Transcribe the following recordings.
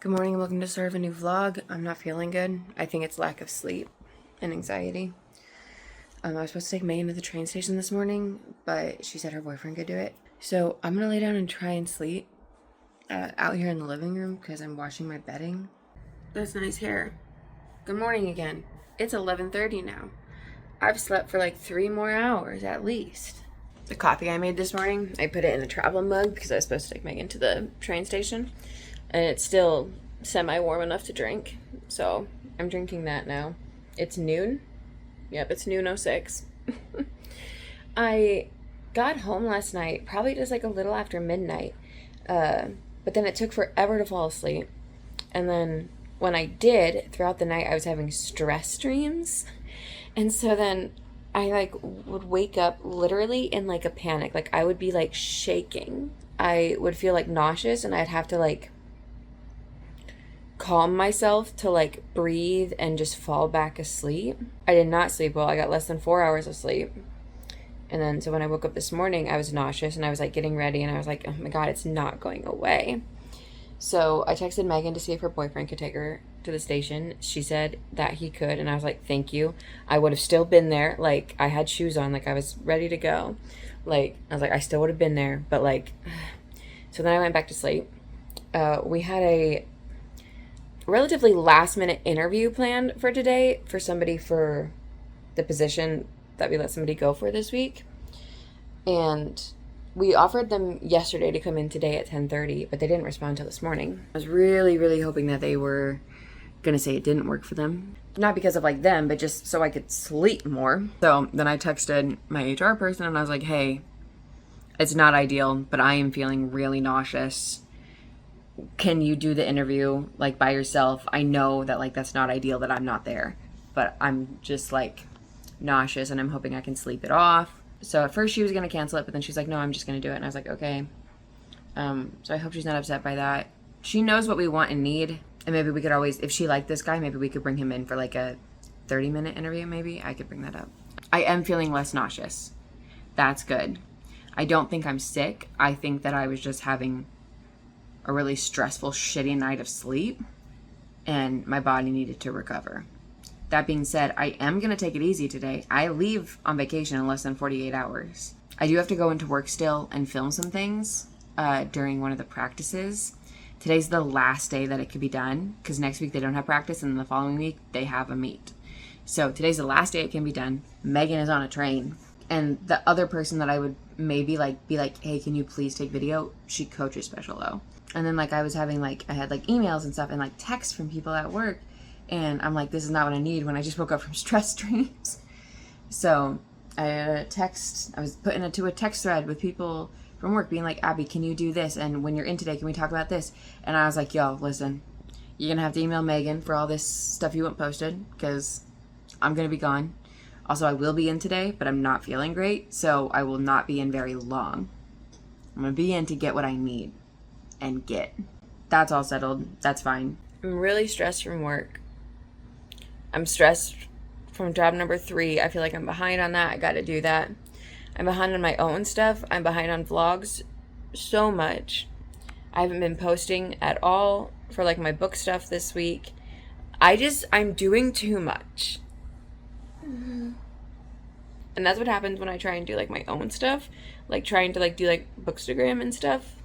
Good morning and welcome to start a new vlog. I'm not feeling good. I think it's lack of sleep and anxiety. I was supposed to take Megan to the train station this morning, but she said her boyfriend could do it. So I'm gonna lay down and try and sleep out here in the living room because I'm washing my bedding. That's nice hair. Good morning again. It's 11:30 now. I've slept for like 3 more hours at least. The coffee I made this morning, I put it in a travel mug because I was supposed to take Megan to the train station. And it's still semi-warm enough to drink. So I'm drinking that now. It's noon. Yep, it's noon 06. I got home last night, probably just like a little after midnight. But then it took forever to fall asleep. And then when I did, throughout the night, I was having stress dreams. And so then I would wake up literally in like a panic. Like I would be like shaking. I would feel like nauseous and I'd have to calm myself to breathe and just fall back asleep. I did not sleep well. I got less than 4 hours of sleep. And then so when I woke up this morning, I was nauseous and I was getting ready and I was like, oh my God, it's not going away. So I texted Megan to see if her boyfriend could take her to the station. She said that he could and I was like, thank you. I would have still been there. I had shoes on, I was ready to go. I was like, I still would have been there, but so then I went back to sleep. We had a relatively last minute interview planned for today for somebody for the position that we let somebody go for this week. And we offered them yesterday to come in today at 10:30, but they didn't respond until this morning. I was really, really hoping that they were going to say it didn't work for them. Not because of them, but just so I could sleep more. So then I texted my HR person and I was like, hey, it's not ideal, but I am feeling really nauseous. Can you do the interview by yourself? I know that that's not ideal that I'm not there, but I'm just nauseous and I'm hoping I can sleep it off. So at first she was going to cancel it, but then she's like, no, I'm just going to do it. And I was like, okay. So I hope she's not upset by that. She knows what we want and need. And maybe we could always, if she liked this guy, maybe we could bring him in for a 30-minute interview. Maybe I could bring that up. I am feeling less nauseous. That's good. I don't think I'm sick. I think that I was just having a really stressful, shitty night of sleep, and my body needed to recover. That being said, I am going to take it easy today. I leave on vacation in less than 48 hours. I do have to go into work still and film some things during one of the practices. Today's the last day that it could be done, because next week they don't have practice, and then the following week they have a meet. So today's the last day it can be done. Megan is on a train, and the other person that I would maybe be like, hey, can you please take video? She coaches special though. And then I was having I had emails and stuff and texts from people at work. And I'm like, this is not what I need when I just woke up from stress dreams. So I was put into a text thread with people from work being like, Abby, can you do this? And when you're in today, can we talk about this? And I was like, yo, listen, you're going to have to email Megan for all this stuff you want posted because I'm going to be gone. Also, I will be in today, but I'm not feeling great. So I will not be in very long. I'm going to be in to get what I need. And get. That's all settled. That's fine. I'm really stressed from work. I'm stressed from job number 3. I feel like I'm behind on that. I got to do that. I'm behind on my own stuff. I'm behind on vlogs so much. I haven't been posting at all for my book stuff this week. I'm doing too much. And that's what happens when I try and do my own stuff. Trying to do Bookstagram and stuff.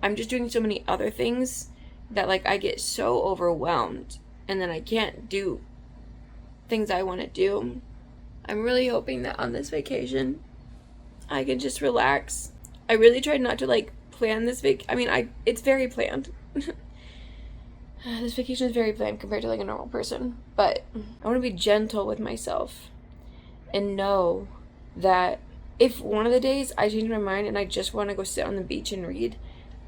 I'm just doing so many other things that I get so overwhelmed and then I can't do things I want to do. I'm really hoping that on this vacation I can just relax. I really tried not to plan this it's very planned. This vacation is very planned compared to a normal person, but I want to be gentle with myself and know that if one of the days I change my mind and I just want to go sit on the beach and read,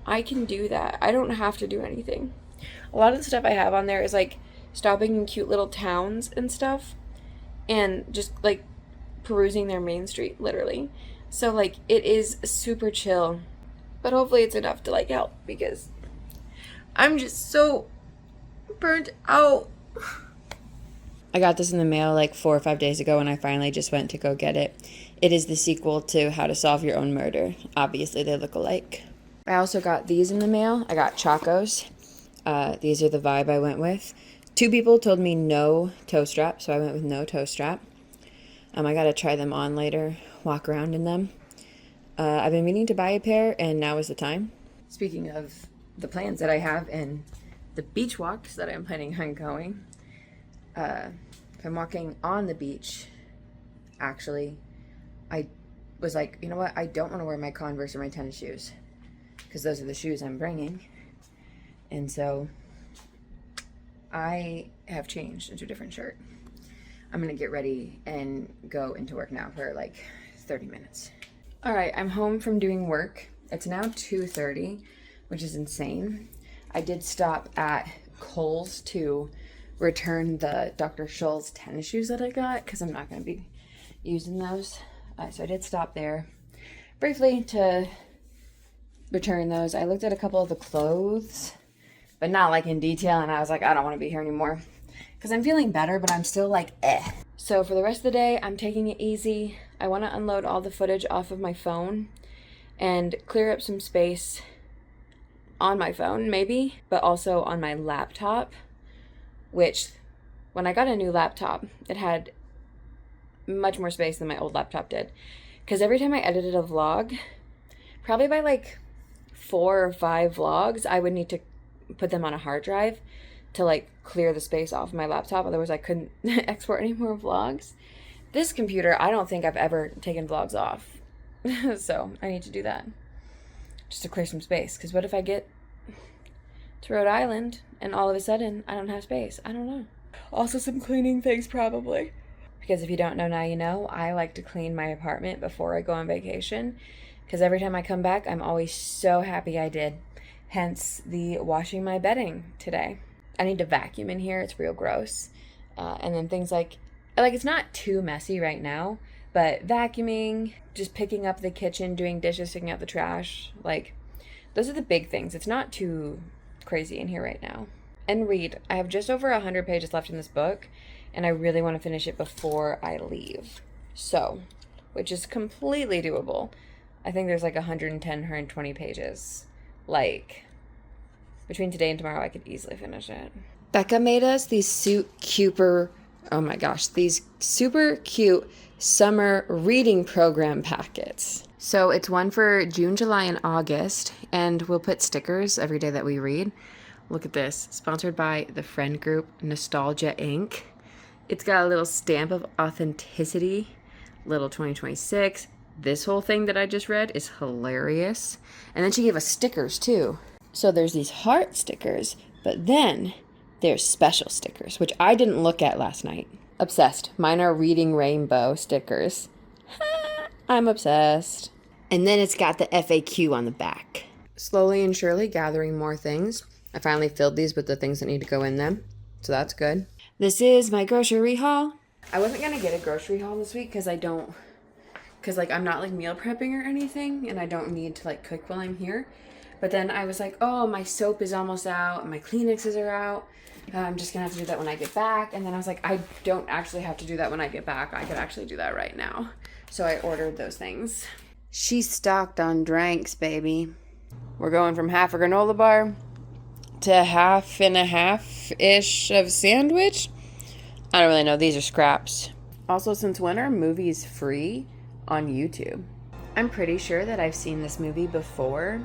I can do that. I don't have to do anything. A lot of the stuff I have on there is stopping in cute little towns and stuff and just perusing their main street, literally. So it is super chill, but hopefully it's enough to help because I'm just so burnt out. I got this in the mail 4 or 5 days ago and I finally just went to go get it. It is the sequel to How to Solve Your Own Murder. Obviously they look alike. I also got these in the mail. I got Chacos. These are the vibe I went with. 2 people told me no toe strap, so I went with no toe strap. I got to try them on later, walk around in them. I've been meaning to buy a pair, and now is the time. Speaking of the plans that I have and the beach walks that I'm planning on going, if I'm walking on the beach, actually, I was like, you know what? I don't want to wear my Converse or my tennis shoes because those are the shoes I'm bringing. And so I have changed into a different shirt. I'm going to get ready and go into work now for like 30 minutes. All right, I'm home from doing work. It's now 2:30, which is insane. I did stop at Kohl's to return the Dr. Scholl's tennis shoes that I got because I'm not going to be using those. So I did stop there briefly to return those. I looked at a couple of the clothes, but not like in detail, and I was like, I don't want to be here anymore because I'm feeling better, but I'm still like, eh. So for the rest of the day, I'm taking it easy. I want to unload all the footage off of my phone and clear up some space on my phone, maybe, but also on my laptop, which when I got a new laptop, it had much more space than my old laptop did. Because every time I edited a vlog, probably by like 4 or 5 vlogs, I would need to put them on a hard drive to like clear the space off my laptop. Otherwise I couldn't export any more vlogs. This computer, I don't think I've ever taken vlogs off. So I need to do that just to clear some space. Because what if I get to Rhode Island and all of a sudden I don't have space? I don't know. Also some cleaning things probably. Because if you don't know, now you know, I like to clean my apartment before I go on vacation. Because every time I come back, I'm always so happy I did. Hence the washing my bedding today. I need to vacuum in here. It's real gross. And then things like it's not too messy right now, but vacuuming, just picking up the kitchen, doing dishes, taking out the trash, like those are the big things. It's not too crazy in here right now. And read. I have just over 100 pages left in this book, and I really want to finish it before I leave. So, which is completely doable. I think there's like 110, 120 pages. Like, between today and tomorrow, I could easily finish it. Becca made us these super cute summer reading program packets. So it's one for June, July, and August, and we'll put stickers every day that we read. Look at this, sponsored by the friend group Nostalgia Inc. It's got a little stamp of authenticity, little 2026. This whole thing that I just read is hilarious. And then she gave us stickers too. So there's these heart stickers, but then there's special stickers, which I didn't look at last night. Obsessed. Mine are reading rainbow stickers. I'm obsessed. And then it's got the FAQ on the back. Slowly and surely gathering more things. I finally filled these with the things that need to go in them. So that's good. This is my grocery haul. I wasn't going to get a grocery haul this week because I'm not like meal prepping or anything, and I don't need to like cook while I'm here. But then I was like, oh, my soap is almost out and my Kleenexes are out. I'm just gonna have to do that when I get back. And then I was like, I don't actually have to do that when I get back. I could actually do that right now. So I ordered those things. She's stocked on drinks, baby. We're going from half a granola bar to half and a half-ish of sandwich. I don't really know. These are scraps. Also, since when are movies free on YouTube? I'm pretty sure that I've seen this movie before,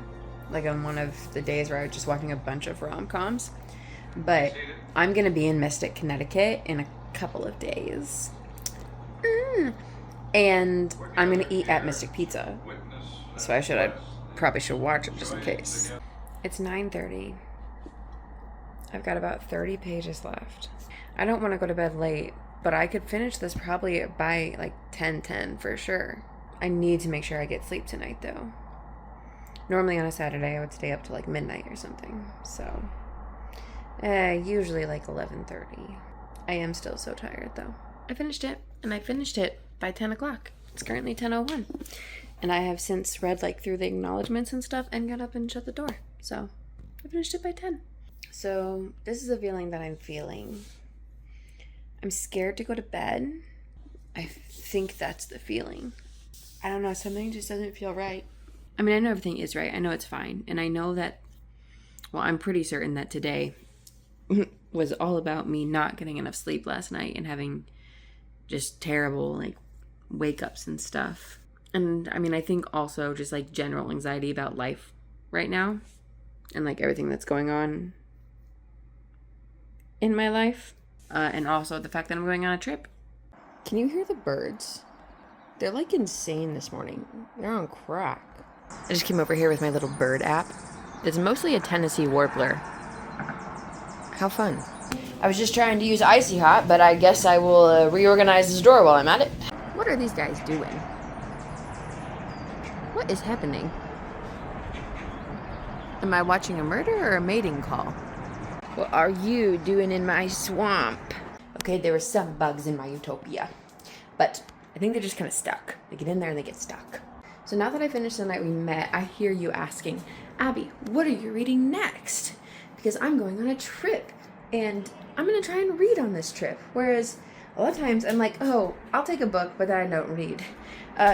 like on one of the days where I was just watching a bunch of rom-coms. But I'm going to be in Mystic, Connecticut in a couple of days. And I'm going to eat at Mystic Pizza. So I probably should watch it just in case. It's 9:30. I've got about 30 pages left. I don't want to go to bed late, but I could finish this probably by like 10:10 for sure. I need to make sure I get sleep tonight though. Normally on a Saturday I would stay up to like midnight or something. So usually like 11:30. I am still so tired though. I finished it, and I finished it by 10 o'clock. It's currently 10:01. And I have since read like through the acknowledgments and stuff and got up and shut the door. So I finished it by 10. So this is a feeling that I'm feeling. I'm scared to go to bed. I think that's the feeling. I don't know, something just doesn't feel right. I mean, I know everything is right. I know it's fine. And I know that Well, I'm pretty certain that today was all about me not getting enough sleep last night and having just terrible, like, wake-ups and stuff. And, I mean, I think also just, like, general anxiety about life right now and, like, everything that's going on in my life. And also the fact that I'm going on a trip. Can you hear the birds? They're, like, insane this morning. They're on crack. I just came over here with my little bird app. It's mostly a Tennessee warbler. How fun. I was just trying to use Icy Hot, but I guess I will reorganize this drawer while I'm at it. What are these guys doing? What is happening? Am I watching a murder or a mating call? What are you doing in my swamp? Okay, there were some bugs in my utopia, but I think they're just kind of stuck. They get in there and they get stuck. So now that I finished The Night We Met, I hear you asking, Abby, what are you reading next? Because I'm going on a trip and I'm going to try and read on this trip. Whereas a lot of times I'm like, oh, I'll take a book, but then I don't read.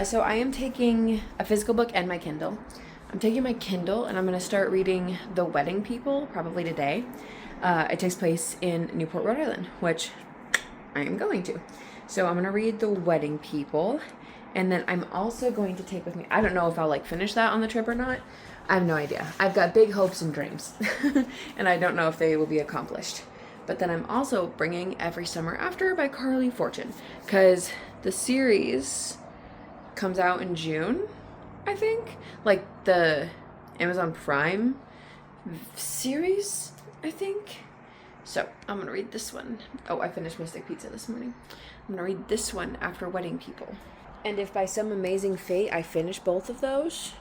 So I am taking a physical book and my Kindle. I'm taking my Kindle and I'm going to start reading The Wedding People, probably today. It takes place in Newport, Rhode Island, which I am going to. So I'm going to read The Wedding People. And then I'm also going to take with me, I don't know if I'll like finish that on the trip or not. I have no idea. I've got big hopes and dreams. And I don't know if they will be accomplished. But then I'm also bringing Every Summer After by Carly Fortune. Because the series comes out in June, I think. Like the Amazon Prime series, I think. So I'm going to read this one. Oh, I finished Mystic Pizza this morning. I'm going to read this one after Wedding People. And if by some amazing fate I finish both of those,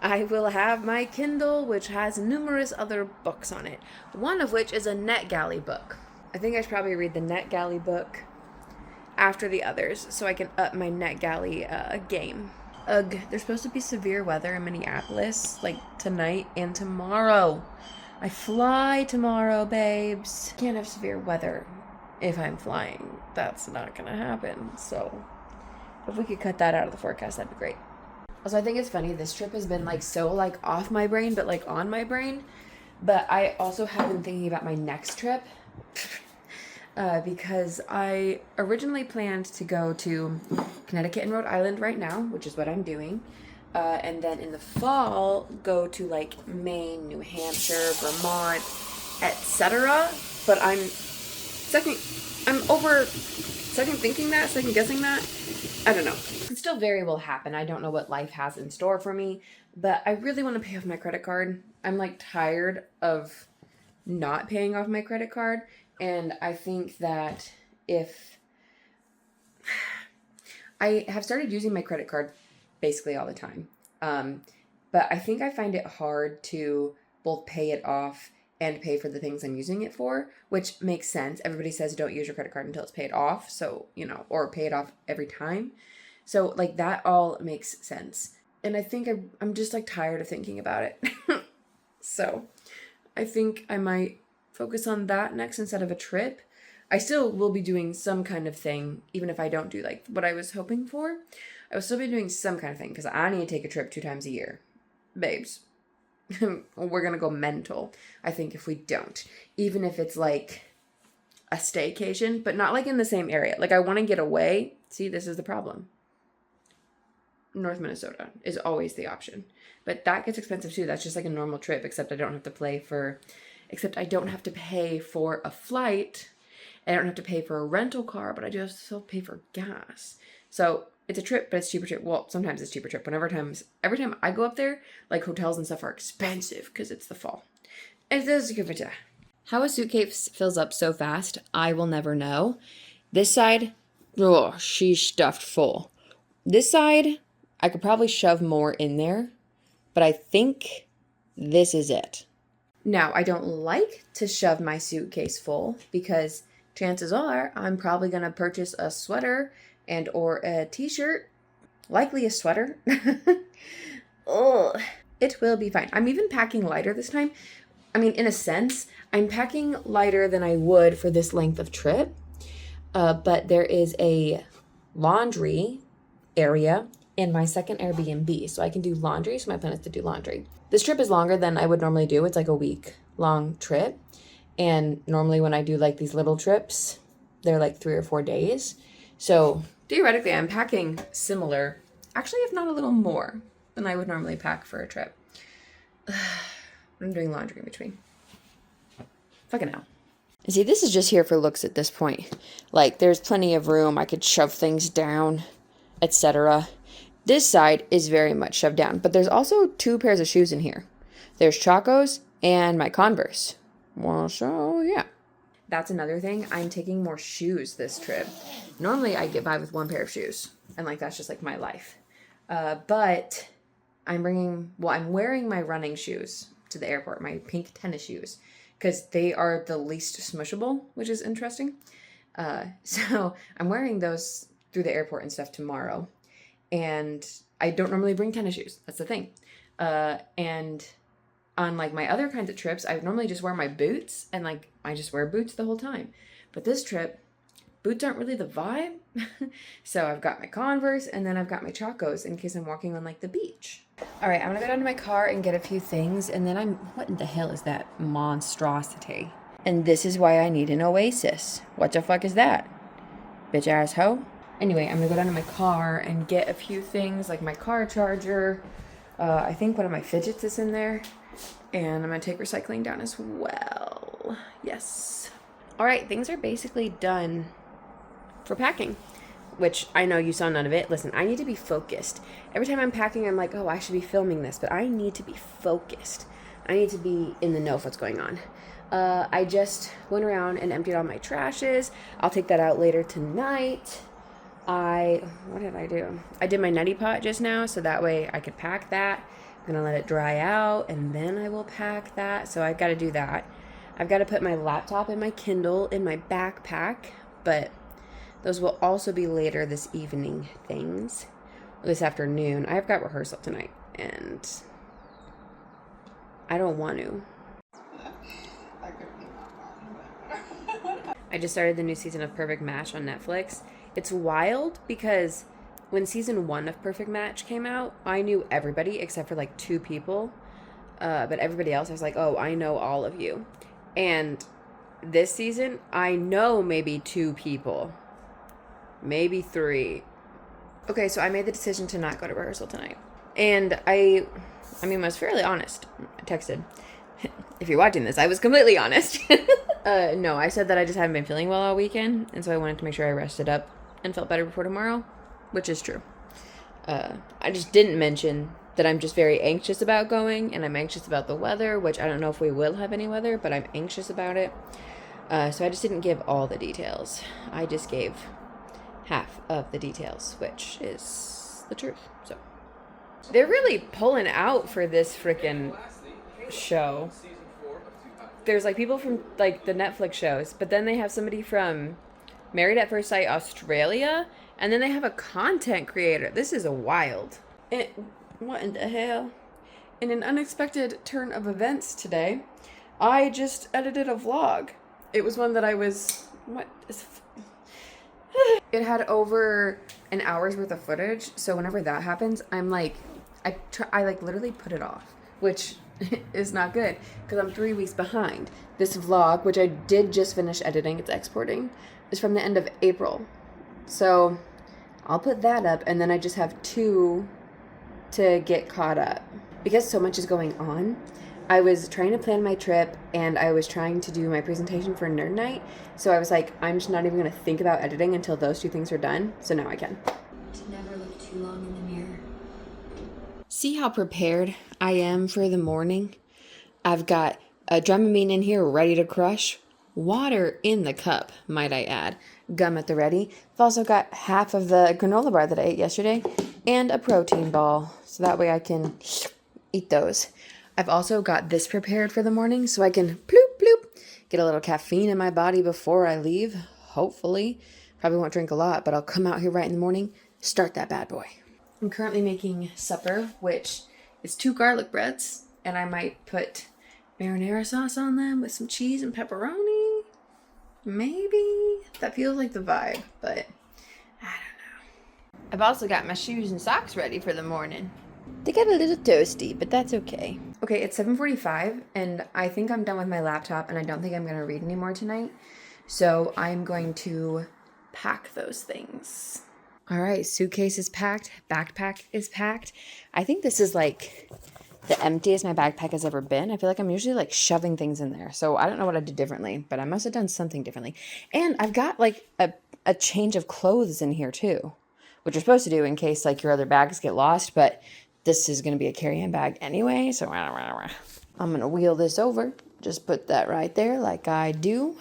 I will have my Kindle, which has numerous other books on it. One of which is a NetGalley book. I think I should probably read the NetGalley book after the others so I can up my NetGalley game. Ugh, there's supposed to be severe weather in Minneapolis, like tonight and tomorrow. I fly tomorrow, babes. Can't have severe weather if I'm flying. That's not gonna happen. So if we could cut that out of the forecast, that'd be great. Also, I think it's funny, this trip has been like so like off my brain, but like on my brain. But I also have been thinking about my next trip because I originally planned to go to Connecticut and Rhode Island right now, which is what I'm doing. And then in the fall, go to like Maine, New Hampshire, Vermont, etc. But I'm second guessing that. I don't know. It still very well happen. I don't know what life has in store for me, but I really want to pay off my credit card. I'm like tired of not paying off my credit card. And I think that if I have started using my credit card basically all the time. But I think I find it hard to both pay it off and pay for the things I'm using it for, which makes sense. Everybody says don't use your credit card until it's paid off. So, or pay it off every time. So like that all makes sense. And I think I'm just like tired of thinking about it. So I think I might focus on that next instead of a trip. I still will be doing some kind of thing, even if I don't do like what I was hoping for. I will still be doing some kind of thing because I need to take a trip 2 times a year. Babes. We're going to go mental, I think, if we don't. Even if it's like a staycation, but not like in the same area. Like I want to get away. See, this is the problem. North Minnesota is always the option. But that gets expensive too. That's just like a normal trip, except I don't have to pay for a flight. I don't have to pay for a rental car, but I do have to still pay for gas. So it's a trip, but it's cheaper trip. Well, sometimes it's cheaper trip. Every time I go up there, like hotels and stuff are expensive because it's the fall. It is good. How a suitcase fills up so fast, I will never know. This side, oh, she's stuffed full. This side, I could probably shove more in there, but I think this is it. Now, I don't like to shove my suitcase full because chances are I'm probably going to purchase a sweater and or a t-shirt, likely a sweater. Ugh. It will be fine. I'm even packing lighter this time. I mean, in a sense, I'm packing lighter than I would for this length of trip. But there is a laundry area and my second Airbnb, so I can do laundry. So my plan is to do laundry. This trip is longer than I would normally do. It's like a week long trip. And normally when I do like these little trips, they're like 3 or 4 days. So theoretically, I'm packing similar, actually, if not a little more than I would normally pack for a trip. I'm doing laundry in between. Fucking hell. See, this is just here for looks at this point. Like, there's plenty of room. I could shove things down, etc. This side is very much shoved down. But there's also 2 pairs of shoes in here. There's Chacos and my Converse. Well, so, yeah. That's another thing. I'm taking more shoes this trip. Normally, I get by with 1 pair of shoes. And, like, that's just, like, my life. But I'm wearing my running shoes to the airport. My pink tennis shoes. Because they are the least smushable, which is interesting. So I'm wearing those through the airport and stuff tomorrow. And I don't normally bring tennis shoes. That's the thing. And on like my other kinds of trips, I would normally just wear my boots. And like, I just wear boots the whole time. But this trip, boots aren't really the vibe. So I've got my Converse and then I've got my Chacos in case I'm walking on like the beach. All right, I'm gonna go down to my car and get a few things, and then what in the hell is that monstrosity? And this is why I need an oasis. What the fuck is that? Bitch ass hoe? Anyway, I'm gonna go down to my car and get a few things, like my car charger. I think one of my fidgets is in there. And I'm gonna take recycling down as well. Yes. All right, things are basically done for packing. Which I know you saw none of it. Listen, I need to be focused. Every time I'm packing, I'm like, oh, I should be filming this. But I need to be focused. I need to be in the know of what's going on. I just went around and emptied all my trashes. I'll take that out later tonight. What did I do? I did my neti pot just now, so that way I could pack that. I'm going to let it dry out, and then I will pack that. So I've got to do that. I've got to put my laptop and my Kindle in my backpack, but those will also be later this evening things. This afternoon. I've got rehearsal tonight, and I don't want to. I just started the new season of Perfect Match on Netflix. It's wild because when season 1 of Perfect Match came out, I knew everybody except for like 2 people. But everybody else, I was like, oh, I know all of you. And this season, I know maybe 2 people. Maybe 3. Okay, so I made the decision to not go to rehearsal tonight. And I was fairly honest. I texted. If you're watching this, I was completely honest. No, I said that I just haven't been feeling well all weekend. And so I wanted to make sure I rested up and felt better before tomorrow. Which is true. I just didn't mention that I'm just very anxious about going. And I'm anxious about the weather. Which I don't know if we will have any weather. But I'm anxious about it. So I just didn't give all the details. I just gave half of the details, which is the truth. So they're really pulling out for this freaking show. There's like people from like the Netflix shows, but then they have somebody from Married at First Sight Australia, and then they have a content creator. This is a wild. What in the hell? In an unexpected turn of events today, I just edited a vlog. It was one that I was it had over an hour's worth of footage, so whenever that happens, I'm like, I like literally put it off, which is not good, because I'm 3 weeks behind. This vlog, which I did just finish editing, it's exporting, is from the end of April. So I'll put that up, and then I just have 2 to get caught up. Because so much is going on, I was trying to plan my trip, and I was trying to do my presentation for Nerd Night. So I was like, I'm just not even going to think about editing until those 2 things are done. So now I can. To never look too long in the mirror. See how prepared I am for the morning? I've got a Dramamine in here ready to crush. Water in the cup, might I add. Gum at the ready. I've also got half of the granola bar that I ate yesterday. And a protein ball. So that way I can eat those. I've also got this prepared for the morning so I can bloop, bloop, get a little caffeine in my body before I leave, hopefully. Probably won't drink a lot, but I'll come out here right in the morning, start that bad boy. I'm currently making supper, which is 2 garlic breads, and I might put marinara sauce on them with some cheese and pepperoni. Maybe. That feels like the vibe, but I don't know. I've also got my shoes and socks ready for the morning. They get a little toasty, but that's okay. Okay, it's 7:45, and I think I'm done with my laptop, and I don't think I'm going to read anymore tonight. So I'm going to pack those things. All right, suitcase is packed, backpack is packed. I think this is like the emptiest my backpack has ever been. I feel like I'm usually like shoving things in there. So I don't know what I did differently, but I must have done something differently. And I've got like a change of clothes in here too, which you're supposed to do in case like your other bags get lost, but this is going to be a carry-on bag anyway. So I'm going to wheel this over. Just put that right there like I do.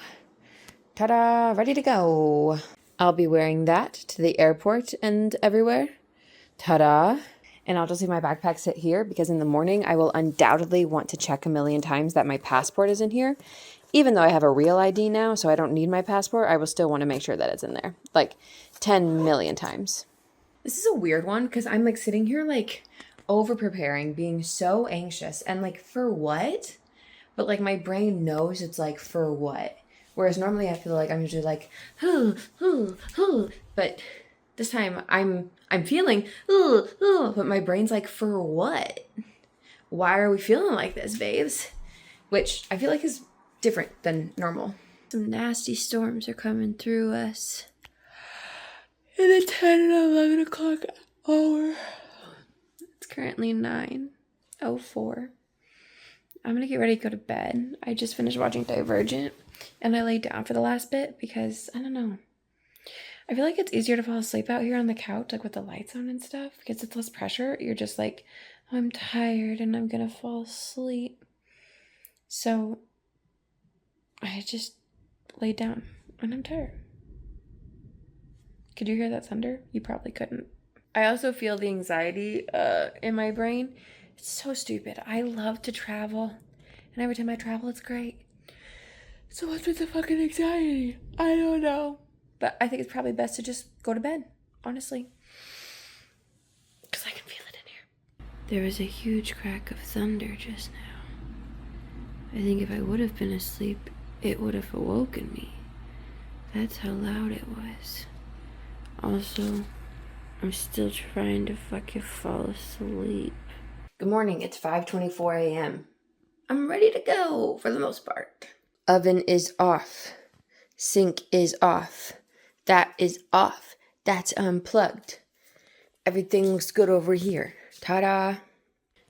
Ta-da, ready to go. I'll be wearing that to the airport and everywhere. Ta-da. And I'll just leave my backpack sit here because in the morning I will undoubtedly want to check a million times that my passport is in here. Even though I have a real ID now, so I don't need my passport, I will still want to make sure that it's in there. Like 10 million times. This is a weird one because I'm like sitting here like over-preparing, being so anxious. And like, for what? But like my brain knows it's like, for what? Whereas normally I feel like I'm usually like, but this time I'm feeling, but my brain's like, for what? Why are we feeling like this, babes? Which I feel like is different than normal. Some nasty storms are coming through us in the 10 and 11 o'clock hour. It's currently 9:04. I'm gonna get ready to go to bed. I just finished watching Divergent. And I laid down for the last bit because, I don't know. I feel like it's easier to fall asleep out here on the couch, like with the lights on and stuff, because it's less pressure. You're just like, I'm tired and I'm going to fall asleep. So I just laid down and I'm tired. Could you hear that thunder? You probably couldn't. I also feel the anxiety in my brain. It's so stupid. I love to travel. And every time I travel, it's great. So what's with the fucking anxiety? I don't know. But I think it's probably best to just go to bed, honestly. Because I can feel it in here. There was a huge crack of thunder just now. I think if I would have been asleep, it would have awoken me. That's how loud it was. Also, I'm still trying to fucking fall asleep. Good morning, it's 5:24 a.m. I'm ready to go for the most part. Oven is off. Sink is off. That is off. That's unplugged. Everything looks good over here. Ta-da.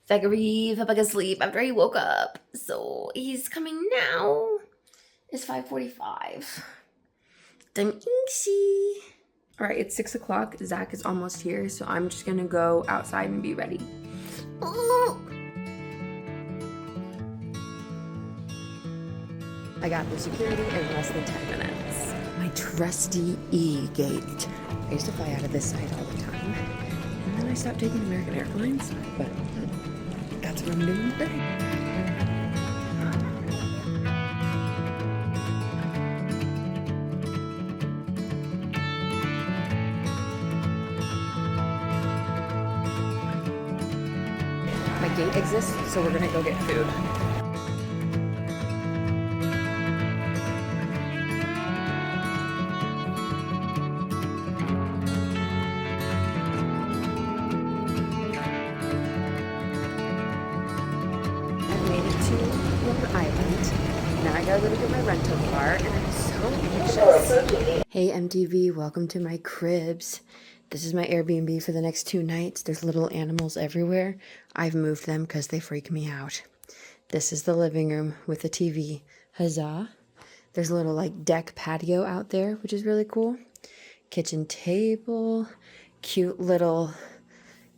Zachary fell back asleep after he woke up. So he's coming now. It's 5:45. Done easy. All right, it's 6 o'clock. Zach is almost here, so I'm just gonna go outside and be ready. Oh. I got through security in less than 10 minutes. My trusty E-gate. I used to fly out of this side all the time. And then I stopped taking American Airlines, but that's what I'm doing today. My gate exists, so we're gonna go get food. Now I gotta go to get my rental car, and I'm so anxious. Hey MTV, welcome to my cribs. This is my Airbnb for the next 2 nights. There's little animals everywhere. I've moved them because they freak me out. This is the living room with the TV. Huzzah. There's a little like deck patio out there, which is really cool. Kitchen table, cute little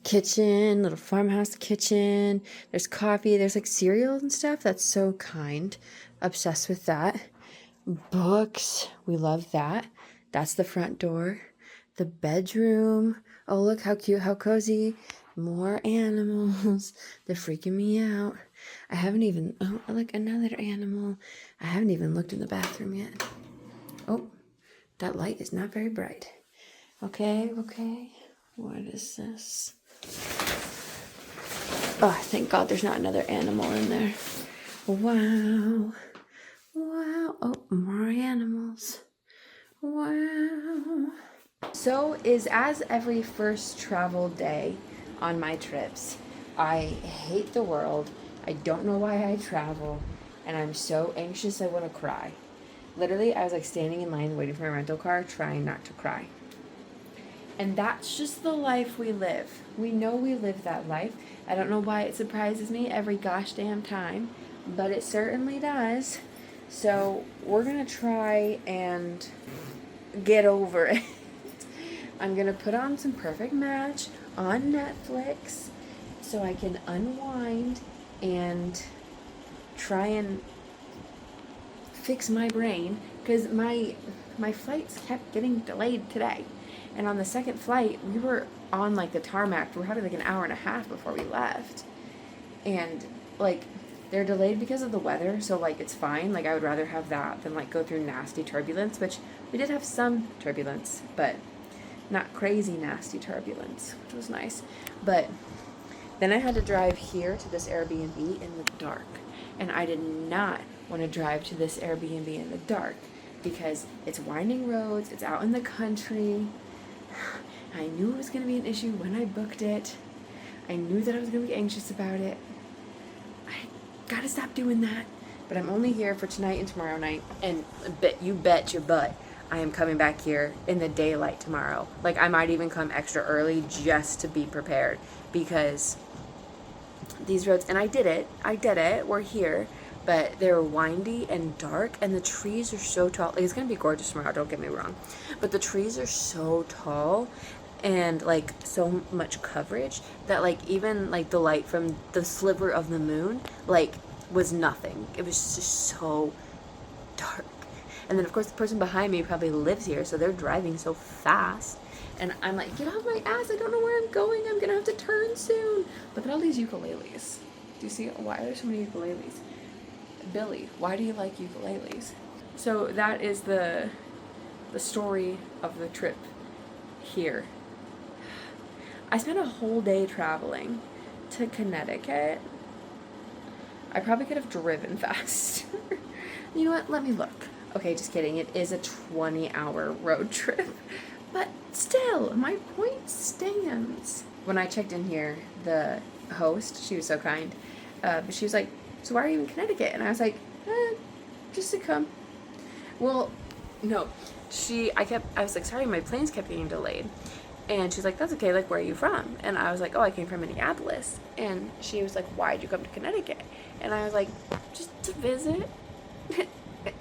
kitchen, little farmhouse kitchen. There's coffee, there's like cereal and stuff. That's so kind. Obsessed with that. Books, we love that. That's the front door. The bedroom. Oh, look how cute, how cozy. More animals. They're freaking me out. I haven't even, oh, look, another animal. I haven't even looked in the bathroom yet. Oh, that light is not very bright. Okay. What is this? Oh, thank God there's not another animal in there. Wow. Oh, more animals. Wow. So is as every first travel day on my trips. I hate the world. I don't know why I travel. And I'm so anxious I want to cry. Literally, I was like standing in line waiting for my rental car, trying not to cry. And that's just the life we live. We know we live that life. I don't know why it surprises me every gosh damn time, but it certainly does. So we're going to try and get over it. I'm going to put on some Perfect Match on Netflix so I can unwind and try and fix my brain, because my flights kept getting delayed today. And on the second flight, we were on like the tarmac for probably like an hour and a half before we left. And like they're delayed because of the weather, so like it's fine. Like I would rather have that than like go through nasty turbulence, which we did have some turbulence, but not crazy nasty turbulence, which was nice. But then I had to drive here to this Airbnb in the dark. And I did not want to drive to this Airbnb in the dark because it's winding roads, it's out in the country. I knew it was going to be an issue when I booked it. I knew that I was going to be anxious about it. I got to stop doing that. But I'm only here for tonight and tomorrow night. And you bet your butt I am coming back here in the daylight tomorrow. Like I might even come extra early just to be prepared, because these roads, and I did it, we're here, but they're windy and dark, and the trees are so tall. Like, it's gonna be gorgeous tomorrow, don't get me wrong, but the trees are so tall and like so much coverage that like even like the light from the sliver of the moon like was nothing. It was just so dark. And then of course the person behind me probably lives here, so they're driving so fast. And I'm like, get off my ass, I don't know where I'm going, I'm gonna have to turn soon. Look at all these ukuleles. Do you see why are there so many ukuleles? Billy, why do you like ukuleles? So that is the story of the trip here. I spent a whole day traveling to Connecticut. I probably could have driven fast. You know what, let me look. Okay, just kidding, it is a 20-hour road trip. But still, my point stands. When I checked in here, the host, she was so kind, but she was like, so why are you in Connecticut? And I was like, just to come. Well, no, I was like, sorry, my planes kept getting delayed. And she's like, that's okay, like, where are you from? And I was like, oh, I came from Minneapolis. And she was like, why'd you come to Connecticut? And I was like, just to visit.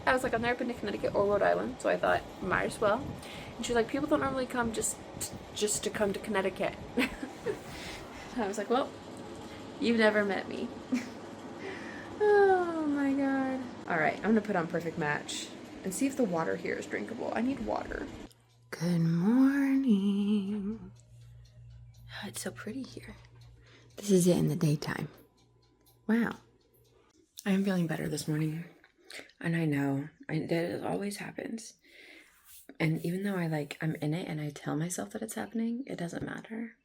I was like, I've never been to Connecticut or Rhode Island, so I thought, might as well. And she was like, people don't normally come just to come to Connecticut. I was like, well, you've never met me. Oh my god. Alright, I'm gonna put on Perfect Match and see if the water here is drinkable. I need water. Good morning. Oh, it's so pretty here. This is it in the daytime. Wow. I am feeling better this morning. And I know that always happens. And even though I'm in it and I tell myself that it's happening, it doesn't matter.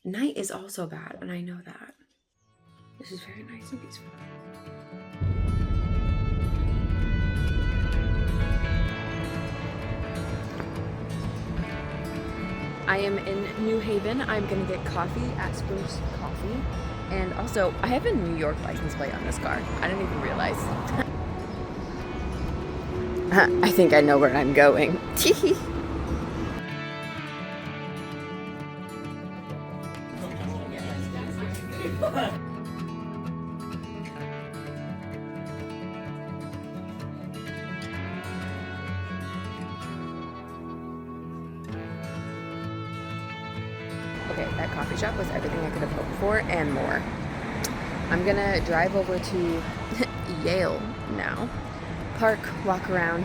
Night is also bad, and I know that. This is very nice and peaceful. I am in New Haven. I'm gonna get coffee at Spruce Coffee. And also, I have a New York license plate on this car. I didn't even realize. I think I know where I'm going. Okay, that coffee shop was everything I could have hoped for and more. I'm gonna drive over to Yale now, park, walk around,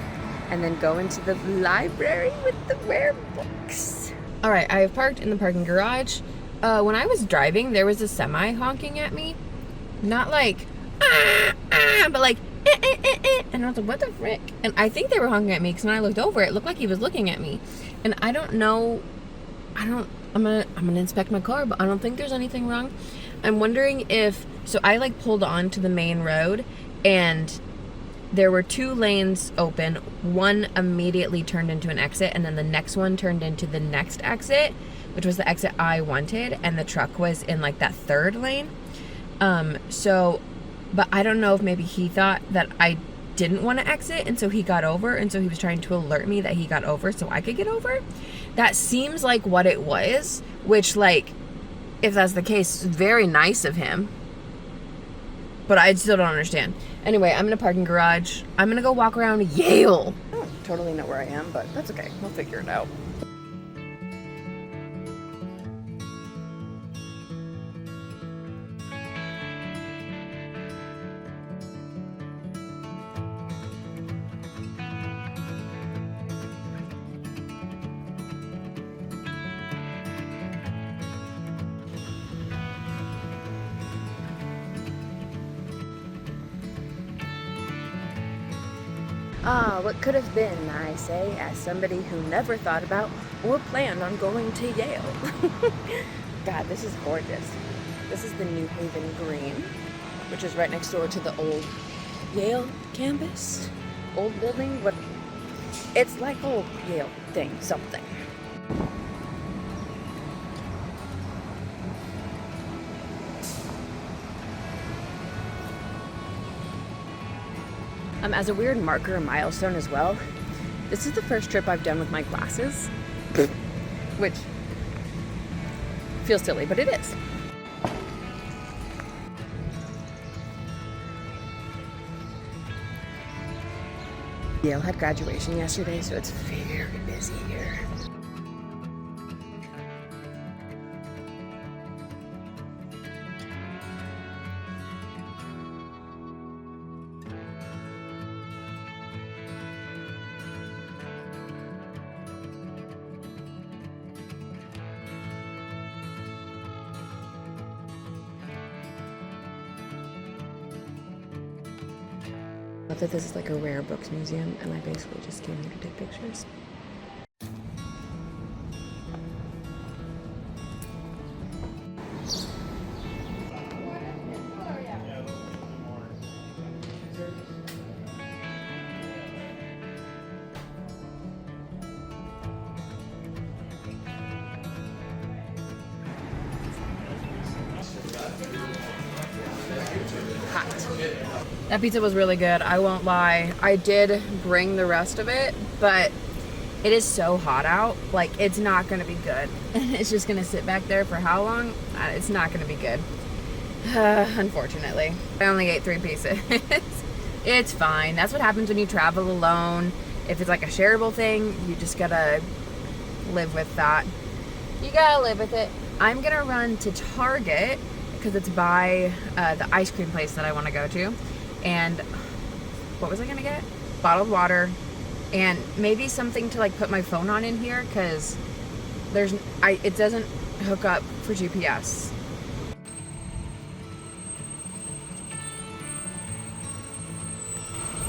and then go into the library with the rare books. All right, I have parked in the parking garage. When I was driving, there was a semi honking at me. Not like, but like, and I was like, what the frick? And I think they were honking at me because when I looked over, it looked like he was looking at me. And I don't know, I'm gonna inspect my car, but I don't think there's anything wrong. I'm wondering if, so I like pulled onto the main road, and there were 2 lanes open. One immediately turned into an exit, and then the next one turned into the next exit, which was the exit I wanted, and the truck was in like that 3rd lane. But I don't know if maybe he thought that I didn't want to exit, and so he got over, and so he was trying to alert me that he got over so I could get over. That seems like what it was, which, like, if that's the case, very nice of him. But I still don't understand. Anyway, I'm in a parking garage. I'm gonna go walk around Yale. I don't totally know where I am, but that's okay. We'll figure it out. Ah, what could have been, I say, as somebody who never thought about or planned on going to Yale. God, this is gorgeous. This is the New Haven Green, which is right next door to the old Yale campus. Old building, but it's like old Yale thing, something. As a weird marker, a milestone as well, this is the first trip I've done with my glasses, which feels silly, but it is. Yale had graduation yesterday, so it's very busy here. I thought that this is like a rare books museum, and I basically just came here to take pictures. That pizza was really good, I won't lie. I did bring the rest of it, but it is so hot out, like it's not gonna be good. It's just gonna sit back there for how long? It's not gonna be good. Unfortunately. I only ate 3 pieces. It's fine. That's what happens when you travel alone. If it's like a shareable thing, you just gotta live with that. You gotta live with it. I'm gonna run to Target because it's by the ice cream place that I want to go to. And what was I gonna get? Bottled water and maybe something to like put my phone on in here because it doesn't hook up for GPS.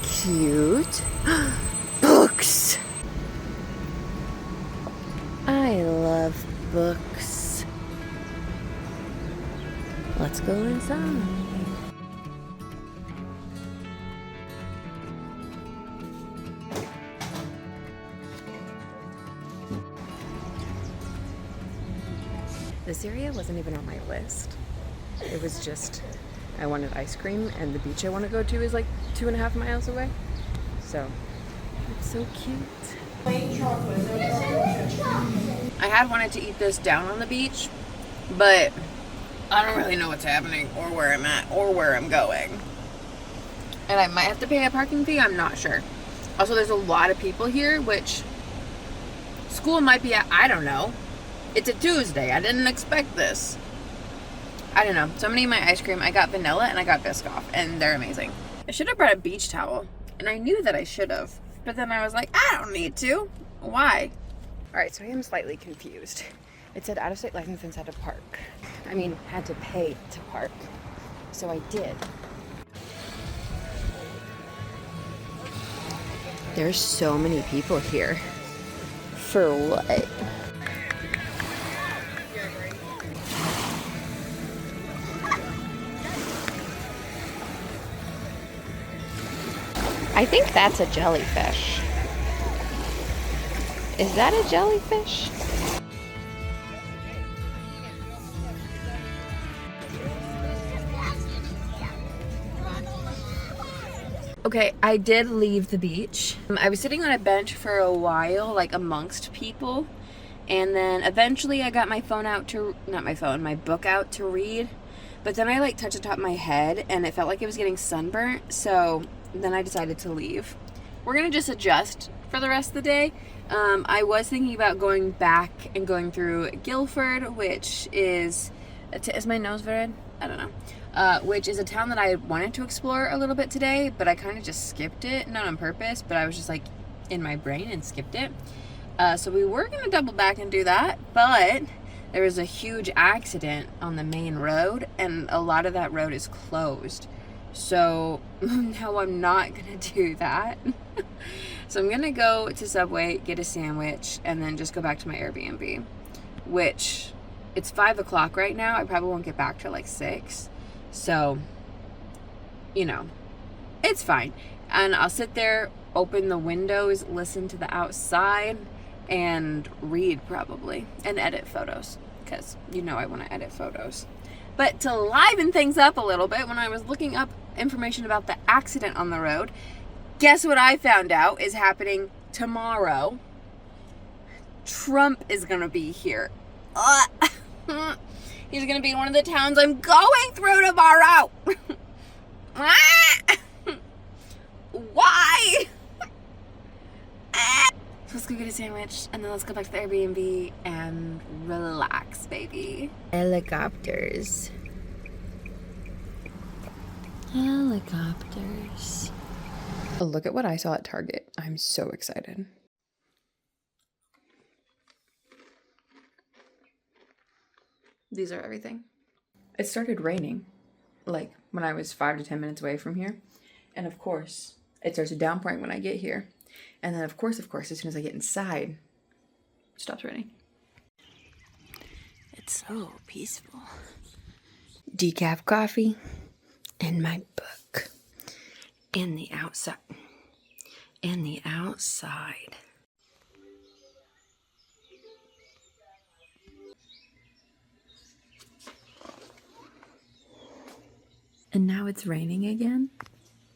Cute. Books. I love books. Let's go inside. This area wasn't even on my list. It was just, I wanted ice cream, and the beach I want to go to is like 2.5 miles away. So, it's so cute. I had wanted to eat this down on the beach, but I don't really know what's happening or where I'm at or where I'm going. And I might have to pay a parking fee, I'm not sure. Also, there's a lot of people here, which school might be at, I don't know. It's a Tuesday. I didn't expect this. I don't know. So I'm gonna eat my ice cream. I got vanilla and I got Biscoff, and they're amazing. I should have brought a beach towel, and I knew that I should have. But then I was like, I don't need to. Why? All right, so I am slightly confused. It said out-of-state license and had to park. I mean, had to pay to park. So I did. There's so many people here. For what? I think that's a jellyfish. Is that a jellyfish? Okay, I did leave the beach. I was sitting on a bench for a while, like amongst people. And then eventually I got my phone out to, not my phone, my book out to read. But then I like touched the top of my head and it felt like it was getting sunburnt. So then I decided to leave. We're gonna just adjust for the rest of the day. I was thinking about going back and going through Guilford, which is my nose red? I don't know. Which is a town that I wanted to explore a little bit today, but I kind of just skipped it, not on purpose, but I was just like in my brain and skipped it. So we were gonna double back and do that, but there was a huge accident on the main road and a lot of that road is closed. So now I'm not gonna do that. So I'm gonna go to Subway, get a sandwich, and then just go back to my Airbnb, which it's 5 o'clock right now. I probably won't get back till like 6. So, you know, it's fine. And I'll sit there, open the windows, listen to the outside, and read probably, and edit photos, because you know I want to edit photos. But to liven things up a little bit, when I was looking up information about the accident on the road, guess what I found out is happening tomorrow? Trump is gonna be here. He's gonna be in one of the towns I'm going through tomorrow. Why? Let's go get a sandwich and then let's go back to the Airbnb and relax, baby. Helicopters. Helicopters. Look at what I saw at Target. I'm so excited. These are everything. It started raining, like when I was 5 to 10 minutes away from here. And of course, it starts downpouring when I get here. And then of course, as soon as I get inside, it stops raining. It's so peaceful. Decaf coffee and my book. And the outside. And the outside. And now it's raining again?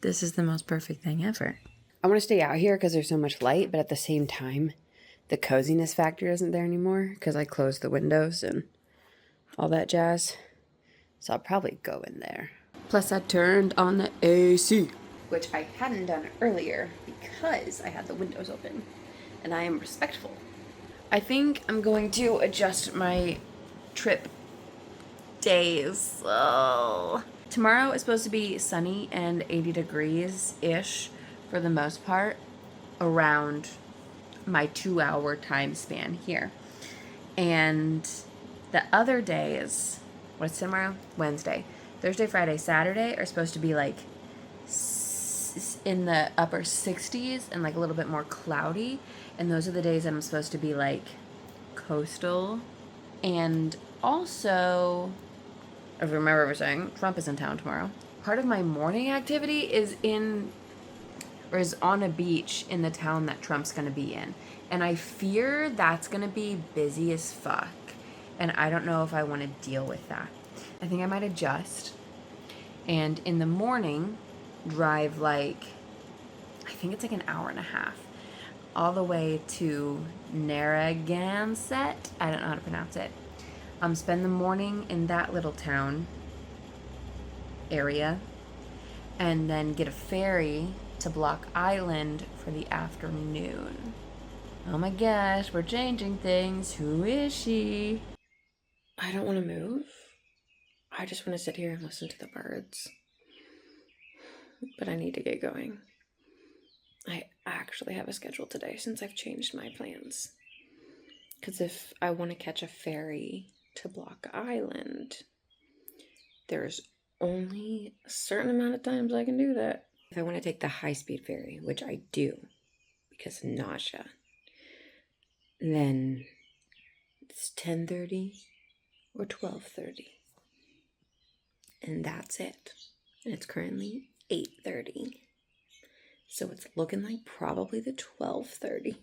This is the most perfect thing ever. I want to stay out here because there's so much light, but at the same time, the coziness factor isn't there anymore because I closed the windows and all that jazz. So I'll probably go in there. Plus I turned on the AC, which I hadn't done earlier because I had the windows open and I am respectful. I think I'm going to adjust my trip days. Oh. Tomorrow is supposed to be sunny and 80 degrees-ish for the most part around my 2-hour time span here. And the other days, what's tomorrow? Wednesday. Thursday, Friday, Saturday are supposed to be like in the upper 60s and like a little bit more cloudy. And those are the days that I'm supposed to be like coastal. And also, if you remember what we're saying, Trump is in town tomorrow. Part of my morning activity is on a beach in the town that Trump's gonna be in. And I fear that's gonna be busy as fuck. And I don't know if I wanna deal with that. I think I might adjust. And in the morning, drive like, I think it's like an hour and a half, all the way to Narragansett. I don't know how to pronounce it. Spend the morning in that little town area and then get a ferry to Block Island for the afternoon. Oh my gosh, we're changing things. Who is she? I don't want to move. I just want to sit here and listen to the birds. But I need to get going. I actually have a schedule today since I've changed my plans. Because if I want to catch a ferry to Block Island, there's only a certain amount of times I can do that. If I want to take the high-speed ferry, which I do, because nausea, then it's 10:30 or 12:30. And that's it. And it's currently 8:30. So it's looking like probably the 12:30.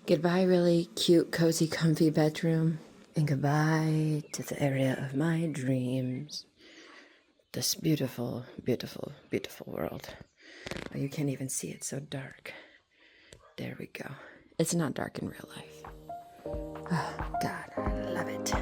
Goodbye, really cute, cozy, comfy bedroom. And goodbye to the area of my dreams. This beautiful, beautiful, beautiful world. Oh, you can't even see it, so dark. There we go. It's not dark in real life. Oh, God, I love it.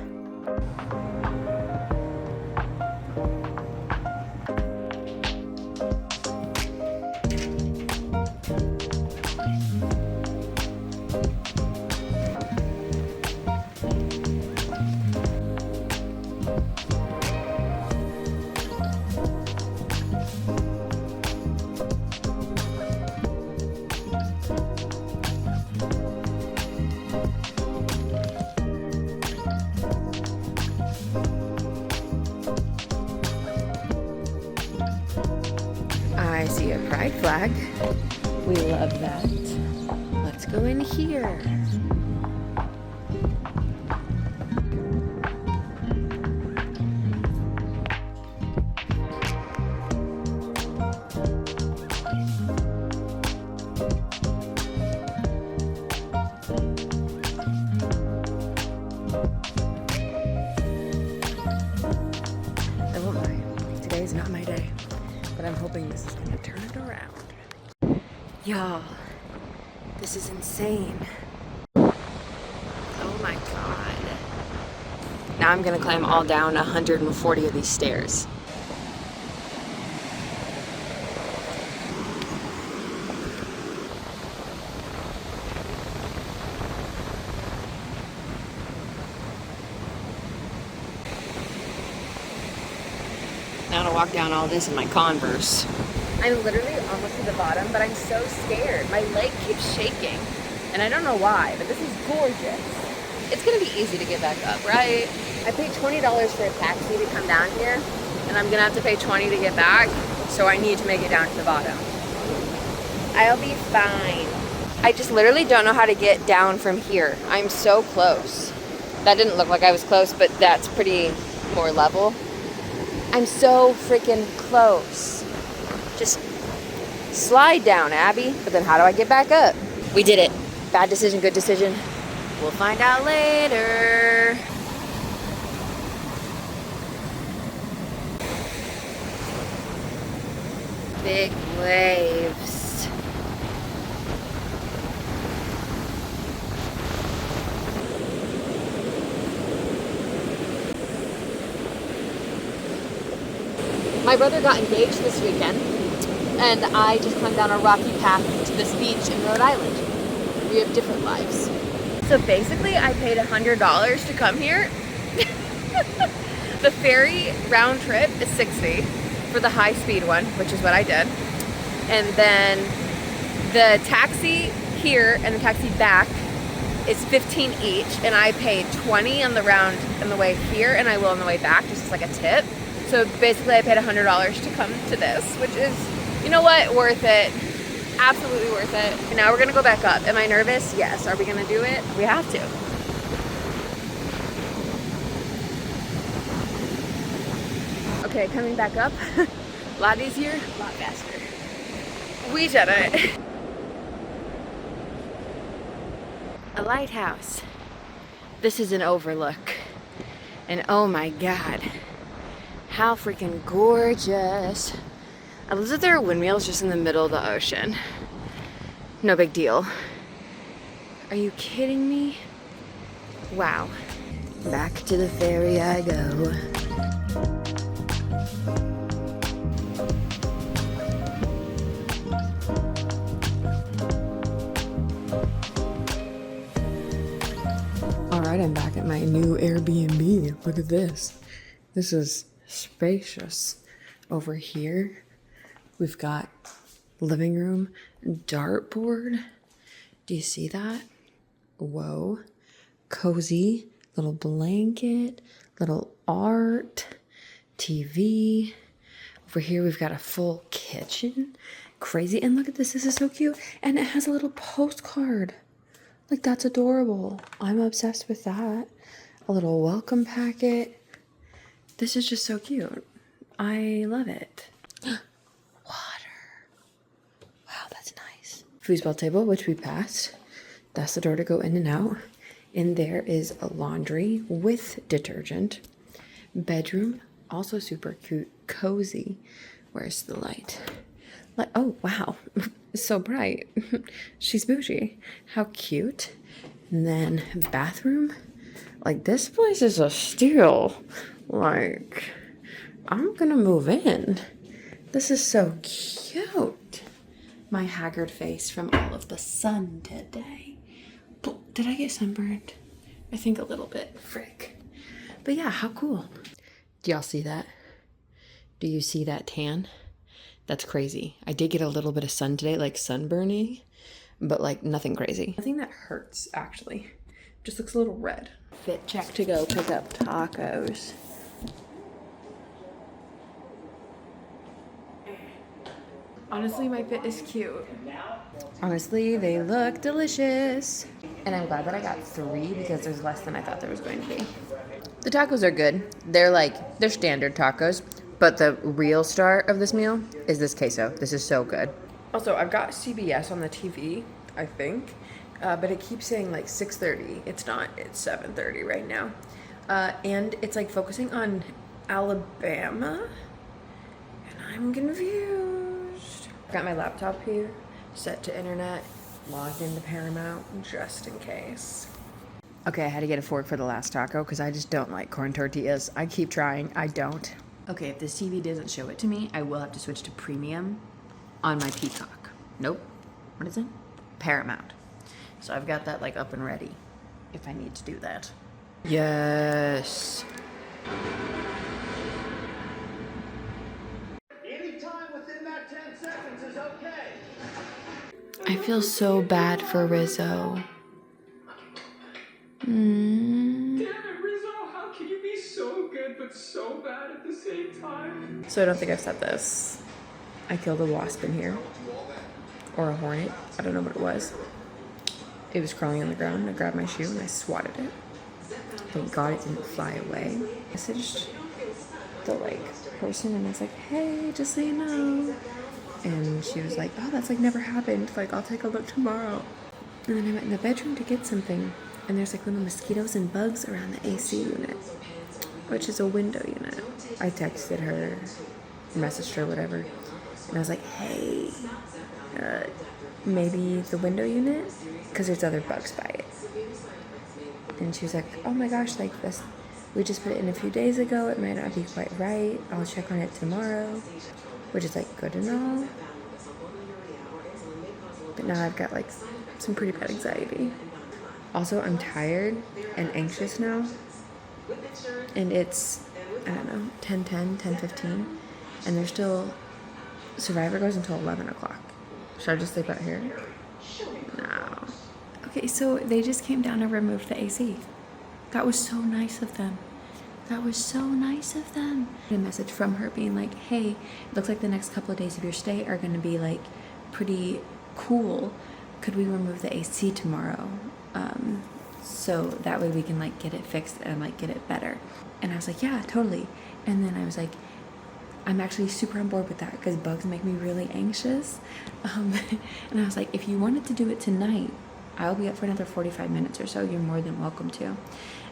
I see a pride flag. We love that. Let's go in here. Oh my, today's not my day. But I'm hoping this is gonna turn it around. Y'all, this is insane. Oh my God. Now I'm gonna climb all down 140 of these stairs. Now to walk down all this in my Converse. I'm literally almost to the bottom, but I'm so scared. My leg keeps shaking, and I don't know why, but this is gorgeous. It's gonna be easy to get back up, right? I paid $20 for a taxi to come down here, and I'm gonna have to pay $20 to get back, so I need to make it down to the bottom. I'll be fine. I just literally don't know how to get down from here. I'm so close. That didn't look like I was close, but that's pretty more level. I'm so freaking close. Just slide down, Abby. But then how do I get back up? We did it. Bad decision, good decision. We'll find out later. Big waves. My brother got engaged this weekend, and I just climbed down a rocky path to this beach in Rhode Island. We have different lives. So basically, I paid $100 to come here. The ferry round trip is $60 for the high-speed one, which is what I did. And then the taxi here and the taxi back is $15 each, and I paid $20 on the way here, and I will on the way back, just as like a tip. So basically I paid $100 to come to this, which is, you know what, worth it. Absolutely worth it. And now we're gonna go back up. Am I nervous? Yes. Are we gonna do it? We have to. Okay, coming back up. A lot easier, a lot faster. We did it. A lighthouse. This is an overlook. And oh my God. How freaking gorgeous. I love that there are windmills just in the middle of the ocean. No big deal. Are you kidding me? Wow. Back to the ferry I go. All right, I'm back at my new Airbnb. Look at this. This is spacious. Over here, we've got living room, dartboard. Do you see that? Whoa. Cozy, little blanket, little art, TV. Over here, we've got a full kitchen. Crazy. And look at this. This is so cute. And it has a little postcard. Like, that's adorable. I'm obsessed with that. A little welcome packet. This is just so cute. I love it. Water. Wow, that's nice. Foosball table, which we passed. That's the door to go in and out. In there is a laundry with detergent. Bedroom, also super cute, cozy. Where's the light? Oh, wow. It's so bright. She's bougie. How cute. And then bathroom. Like, this place is a steal. Like, I'm gonna move in. This is so cute. My haggard face from all of the sun today. Did I get sunburned? I think a little bit. Frick. But yeah, how cool. Do y'all see that? Do you see that tan? That's crazy. I did get a little bit of sun today, like sunburny, but like nothing crazy. Nothing that hurts, actually. Just looks a little red. Fit check to go pick up tacos. Honestly, my fit is cute. Honestly, they look delicious. And I'm glad that I got 3 because there's less than I thought there was going to be. The tacos are good. They're standard tacos. But the real star of this meal is this queso. This is so good. Also, I've got CBS on the TV, I think. But it keeps saying like 6:30. It's not. It's 7:30 right now. And it's like focusing on Alabama. And I'm confused. Got my laptop here, set to internet, logged into Paramount just in case. Okay, I had to get a fork for the last taco because I just don't like corn tortillas. I keep trying. I don't. Okay, if this TV doesn't show it to me, I will have to switch to premium on my Peacock. Nope. What is it? Paramount. So I've got that like up and ready if I need to do that. Yes. Anytime within that 10 seconds is okay. I feel so bad for Rizzo. Damn it, Rizzo, how can you be so good but so bad at the same time? So I don't think I've said this. I killed a wasp in here. Or a hornet. I don't know what it was. It was crawling on the ground. I grabbed my shoe and I swatted it. Thank God it didn't fly away. I messaged the person and I was like, hey, just so you know. And she was like, oh, that's never happened. I'll take a look tomorrow. And then I went in the bedroom to get something. And there's little mosquitoes and bugs around the AC unit, which is a window unit. I texted her, messaged her, whatever. And I was like, hey, maybe the window unit? Because there's other bugs by it. And she was like, oh my gosh, this, we just put it in a few days ago. It might not be quite right. I'll check on it tomorrow, which is good and all. But now I've got some pretty bad anxiety. Also, I'm tired and anxious now. And it's, I don't know, 10:10, 10:15. And there's still, Survivor goes until 11 o'clock. Should I just sleep out here? No. Okay, so they just came down and removed the AC. That was so nice of them. That was so nice of them. A message from her being like, hey, it looks like the next couple of days of your stay are going to be pretty cool. Could we remove the AC tomorrow? So that way we can get it fixed and get it better. And I was like, yeah, totally. And then I was like, I'm actually super on board with that because bugs make me really anxious. And I was like, if you wanted to do it tonight, I'll be up for another 45 minutes or so. You're more than welcome to.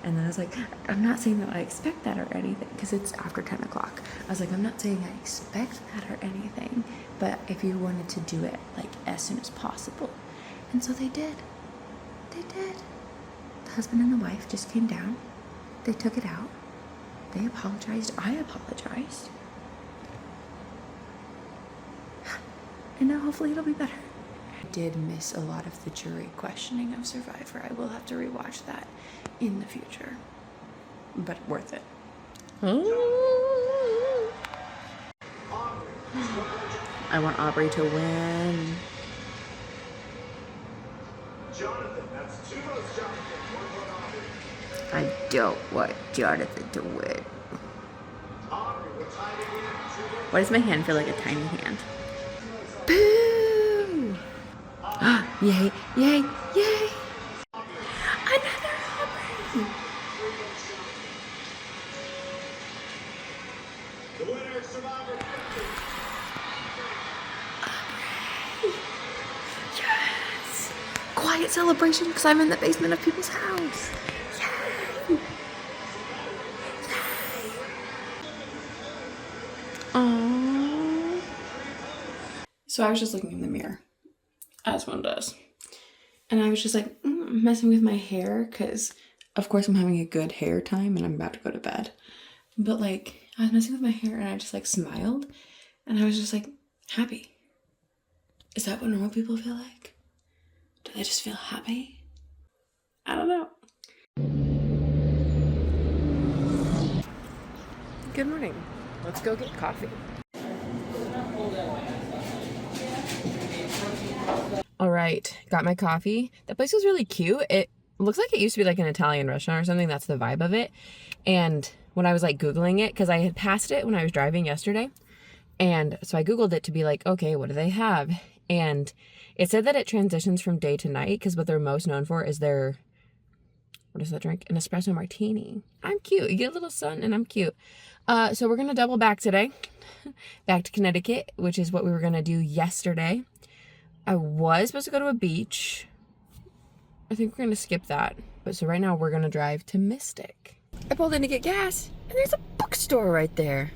And then I was like, I'm not saying that I expect that or anything because it's after 10 o'clock. I was like, I'm not saying I expect that or anything, but if you wanted to do it as soon as possible. And so they did. They did. The husband and the wife just came down. They took it out. They apologized. I apologized. And now hopefully it'll be better. I did miss a lot of the jury questioning of Survivor. I will have to rewatch that in the future. But worth it. I want Aubrey to win. Jonathan, that's 2 votes, Jonathan. 1 vote Aubrey. I don't want Jonathan to win. Aubrey, we're tied again. 2 votes. Why does my hand feel like a tiny hand? Boo! Yay, yay, yay! Another Aubrey! The winner, Survivor quiet celebration because I'm in the basement of people's house. Yay! Aww. So I was just looking in the mirror, as one does. And I was just like messing with my hair because, of course, I'm having a good hair time and I'm about to go to bed. But like, I was messing with my hair and I just like smiled and I was just like happy. Is that what normal people feel like? Do they just feel happy? I don't know. Good morning. Let's go get coffee. All right, got my coffee. That place was really cute. It looks like it used to be like an Italian restaurant or something. That's the vibe of it. And when I was like Googling it, because I had passed it when I was driving yesterday. And so I Googled it to be like, okay, what do they have? And it said that it transitions from day to night because what they're most known for is their, what is that drink? An espresso martini. I'm cute. You get a little sun and I'm cute. So we're going to double back today. Back to Connecticut, which is what we were going to do yesterday. I was supposed to go to a beach. I think we're going to skip that. But so right now we're going to drive to Mystic. I pulled in to get gas and there's a bookstore right there.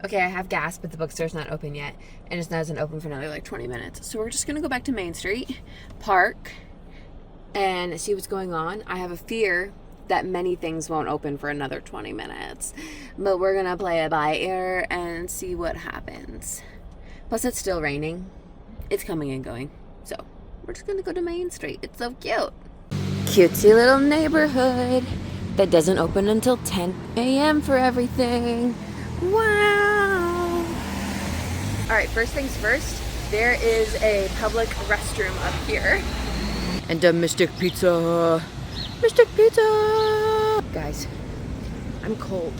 Okay, I have gas, but the bookstore's not open yet. And it's not doesn't open for another like 20 minutes. So we're just going to go back to Main Street, park, and see what's going on. I have a fear that many things won't open for another 20 minutes. But we're going to play it by ear and see what happens. Plus, it's still raining. It's coming and going. So, we're just going to go to Main Street. It's so cute. Cutesy little neighborhood that doesn't open until 10 a.m. for everything. Wow. All right, first things first. There is a public restroom up here. And a Mystic Pizza. Mystic Pizza. Guys, I'm cold.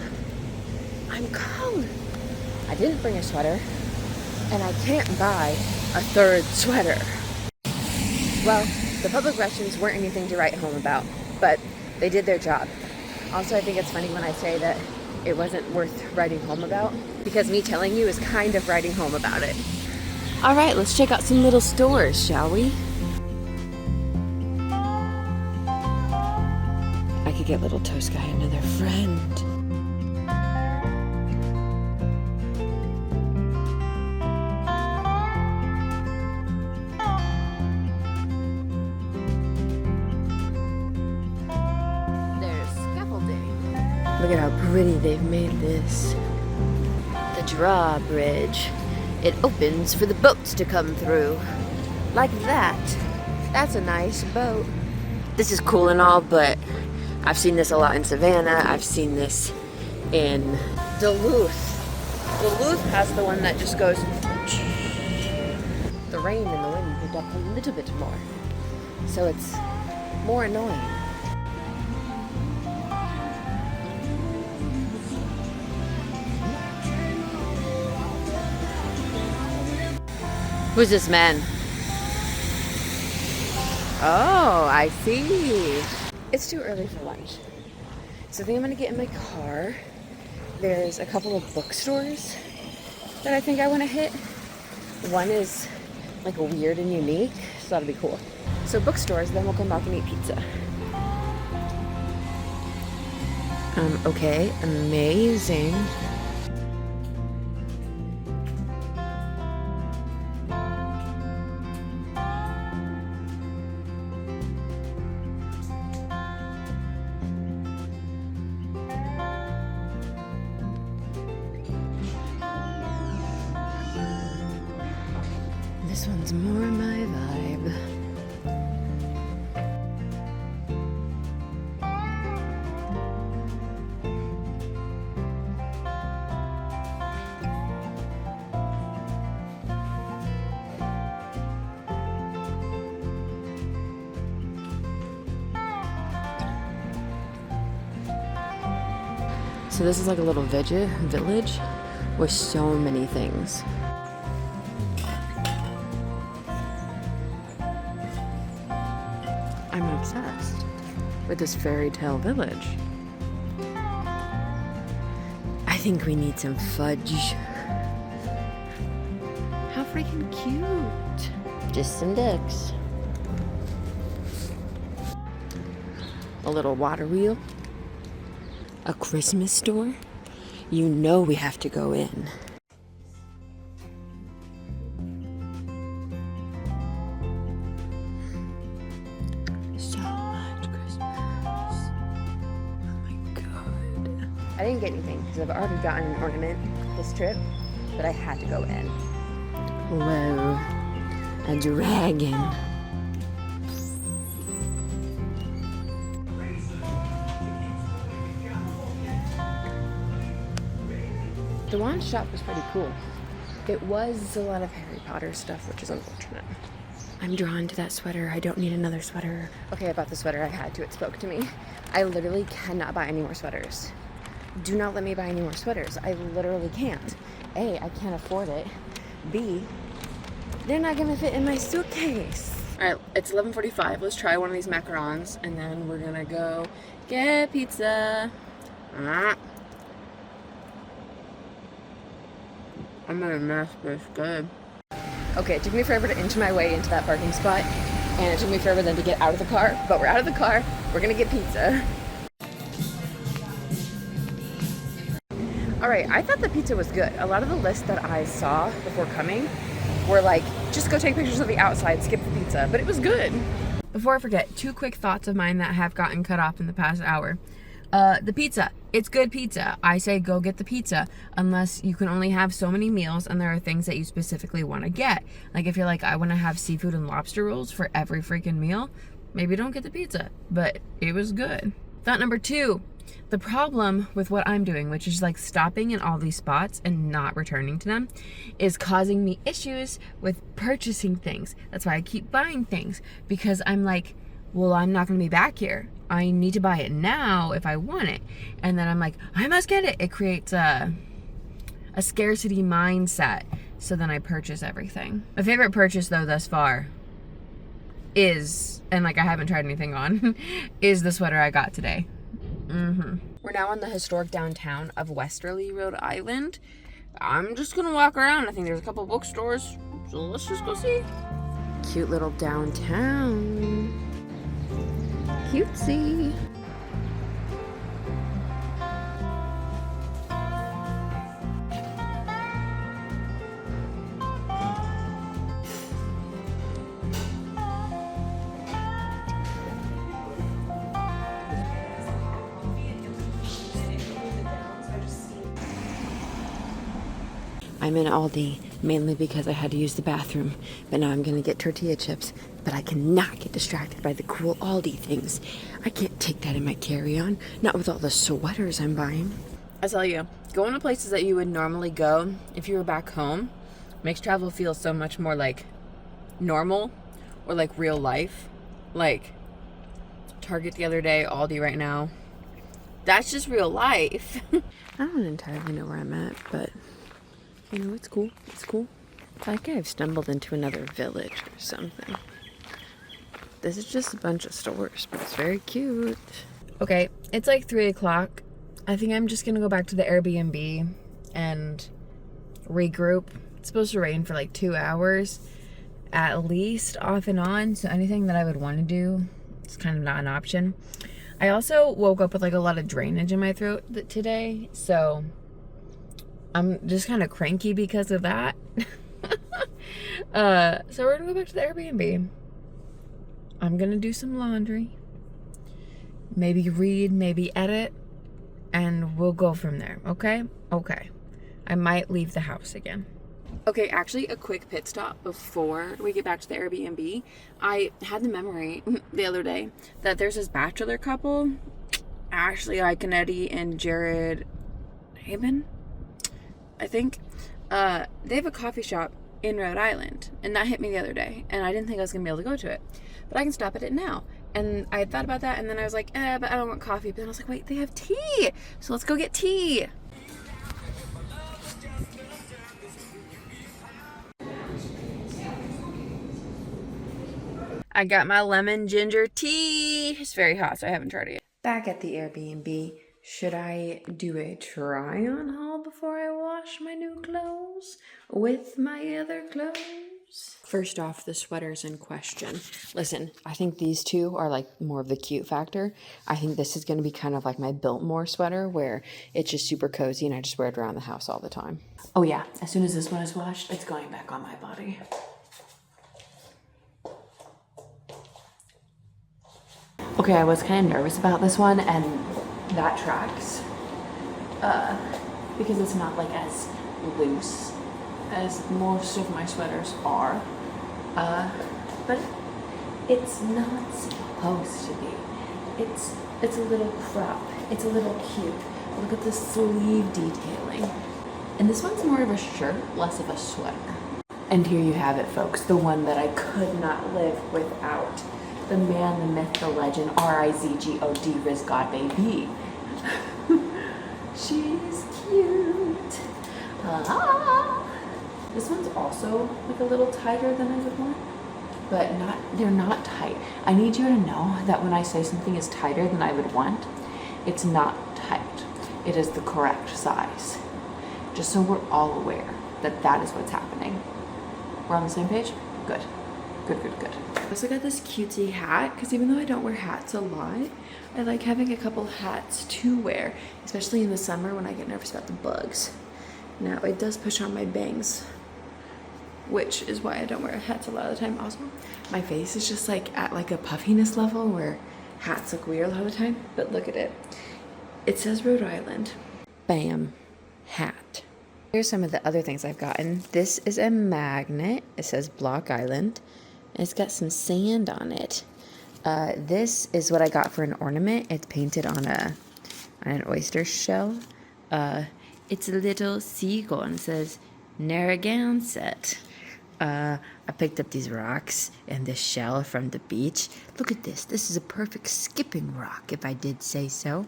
I'm cold. I didn't bring a sweater. And I can't buy a third sweater. Well, the public restrooms weren't anything to write home about, but they did their job. Also, I think it's funny when I say that it wasn't worth writing home about, because me telling you is kind of writing home about it. All right, let's check out some little stores, shall we? I could get little Toast Guy another friend. Look at how pretty they've made this. The drawbridge. It opens for the boats to come through. Like that. That's a nice boat. This is cool and all, but I've seen this a lot in Savannah. I've seen this in Duluth. Duluth has the one that just goes. The rain and the wind picked up a little bit more. So it's more annoying. Who's this man? Oh, I see. It's too early for lunch. So I think I'm gonna get in my car. There's a couple of bookstores that I think I wanna hit. One is like a weird and unique, so that'll be cool. So bookstores, then we'll come back and eat pizza. Okay, amazing. This one's more my vibe. So this is like a little village with so many things. I'm obsessed with this fairy tale village. I think we need some fudge. How freaking cute. Just some ducks. a little water wheel, a Christmas store. You know we have to go in. So much Christmas. Oh my god. I didn't get anything because I've already gotten an ornament this trip, but I had to go in. Whoa, a dragon. The wand shop was pretty cool. It was a lot of Harry Potter stuff, which is unfortunate. I'm drawn to that sweater. I don't need another sweater. Okay, I bought the sweater. I had to. It spoke to me. I literally cannot buy any more sweaters. Do not let me buy any more sweaters. I literally can't. A, I can't afford it. B, they're not gonna fit in my suitcase. All right, it's 11:45. Let's try one of these macarons, and then we're gonna go get pizza. I'm gonna mess this good. Okay, it took me forever to inch my way into that parking spot, and it took me forever then to get out of the car, but we're out of the car. We're gonna get pizza. All right, I thought the pizza was good. A lot of the lists that I saw before coming were like, just go take pictures of the outside, skip the pizza, but it was good. Before I forget, 2 quick thoughts of mine that have gotten cut off in the past hour. The pizza, it's good pizza. I say go get the pizza unless you can only have so many meals and there are things that you specifically want to get. Like if you're like, I want to have seafood and lobster rolls for every freaking meal, maybe don't get the pizza, but it was good. Thought number 2, the problem with what I'm doing, which is like stopping in all these spots and not returning to them, is causing me issues with purchasing things. That's why I keep buying things, because I'm like, well, I'm not going to be back here. I need to buy it now if I want it. And then I'm like, I must get it. It creates a scarcity mindset. So then I purchase everything. My favorite purchase though thus far is, and like I haven't tried anything on, is the sweater I got today. We're now in the historic downtown of Westerly, Rhode Island. I'm just gonna walk around. I think there's a couple bookstores, so let's just go see. Cute little downtown. Cutesy. I'm in Aldi, mainly because I had to use the bathroom, but now I'm gonna get tortilla chips, but I cannot get distracted by the cool Aldi things. I can't take that in my carry-on, not with all the sweaters I'm buying. I tell you, going to places that you would normally go if you were back home makes travel feel so much more like normal or like real life. Like Target the other day, Aldi right now. That's just real life. I don't entirely know where I'm at, but you know, it's cool. It's cool. It's like I've stumbled into another village or something. This is just a bunch of stores, but it's very cute. Okay, it's like 3 o'clock. I think I'm just gonna go back to the Airbnb and regroup. It's supposed to rain for like 2 hours at least, off and on. So anything that I would want to do, it's kind of not an option. I also woke up with like a lot of drainage in my throat today, so I'm just kind of cranky because of that. So we're gonna go back to the Airbnb. I'm gonna do some laundry, maybe read, maybe edit, and we'll go from there, okay? Okay. I might leave the house again. Okay, actually a quick pit stop before we get back to the Airbnb. I had the memory the other day that there's this bachelor couple, Ashley Iconetti and Jared Haben, I think. They have a coffee shop in Rhode Island, and that hit me the other day, and I didn't think I was gonna be able to go to it, but I can stop at it now. And I thought about that, and then I was like, but I don't want coffee. But then I was like, wait, they have tea, so let's go get tea. I got my lemon ginger tea. It's very hot, so I haven't tried it yet. Back at the Airbnb, should I do a try-on haul before I wash my new clothes with my other clothes? First off, the sweaters in question. Listen, I think these two are like more of the cute factor. I think this is going to be kind of like my Biltmore sweater where it's just super cozy and I just wear it around the house all the time. Oh yeah, as soon as this one is washed, it's going back on my body. Okay, I was kind of nervous about this one, and that tracks. Because it's not like as loose as most of my sweaters are. But it's not supposed to be. It's a little crop. It's a little cute. Look at the sleeve detailing. And this one's more of a shirt, less of a sweater. And here you have it, folks. The one that I could not live without. The man, the myth, the legend, R-I-Z-G-O-D, Riz God Baby. She's cute. This one's also like a little tighter than I would want, but they're not tight. I need you to know that when I say something is tighter than I would want, it's not tight. It is the correct size. Just so we're all aware that that is what's happening. We're on the same page? Good. Good, good, good. I also got this cutesy hat, because even though I don't wear hats a lot, I like having a couple hats to wear, especially in the summer when I get nervous about the bugs. Now, it does push on my bangs, which is why I don't wear hats a lot of the time. Also, my face is just like at like a puffiness level where hats look weird a lot of the time, but look at it. It says Rhode Island. Bam. Hat. Here's some of the other things I've gotten. This is a magnet. It says Block Island. And it's got some sand on it. This is what I got for an ornament. It's painted on an oyster shell. It's a little seagull and it says Narragansett. I picked up these rocks and this shell from the beach. Look at this. This is a perfect skipping rock, if I did say so.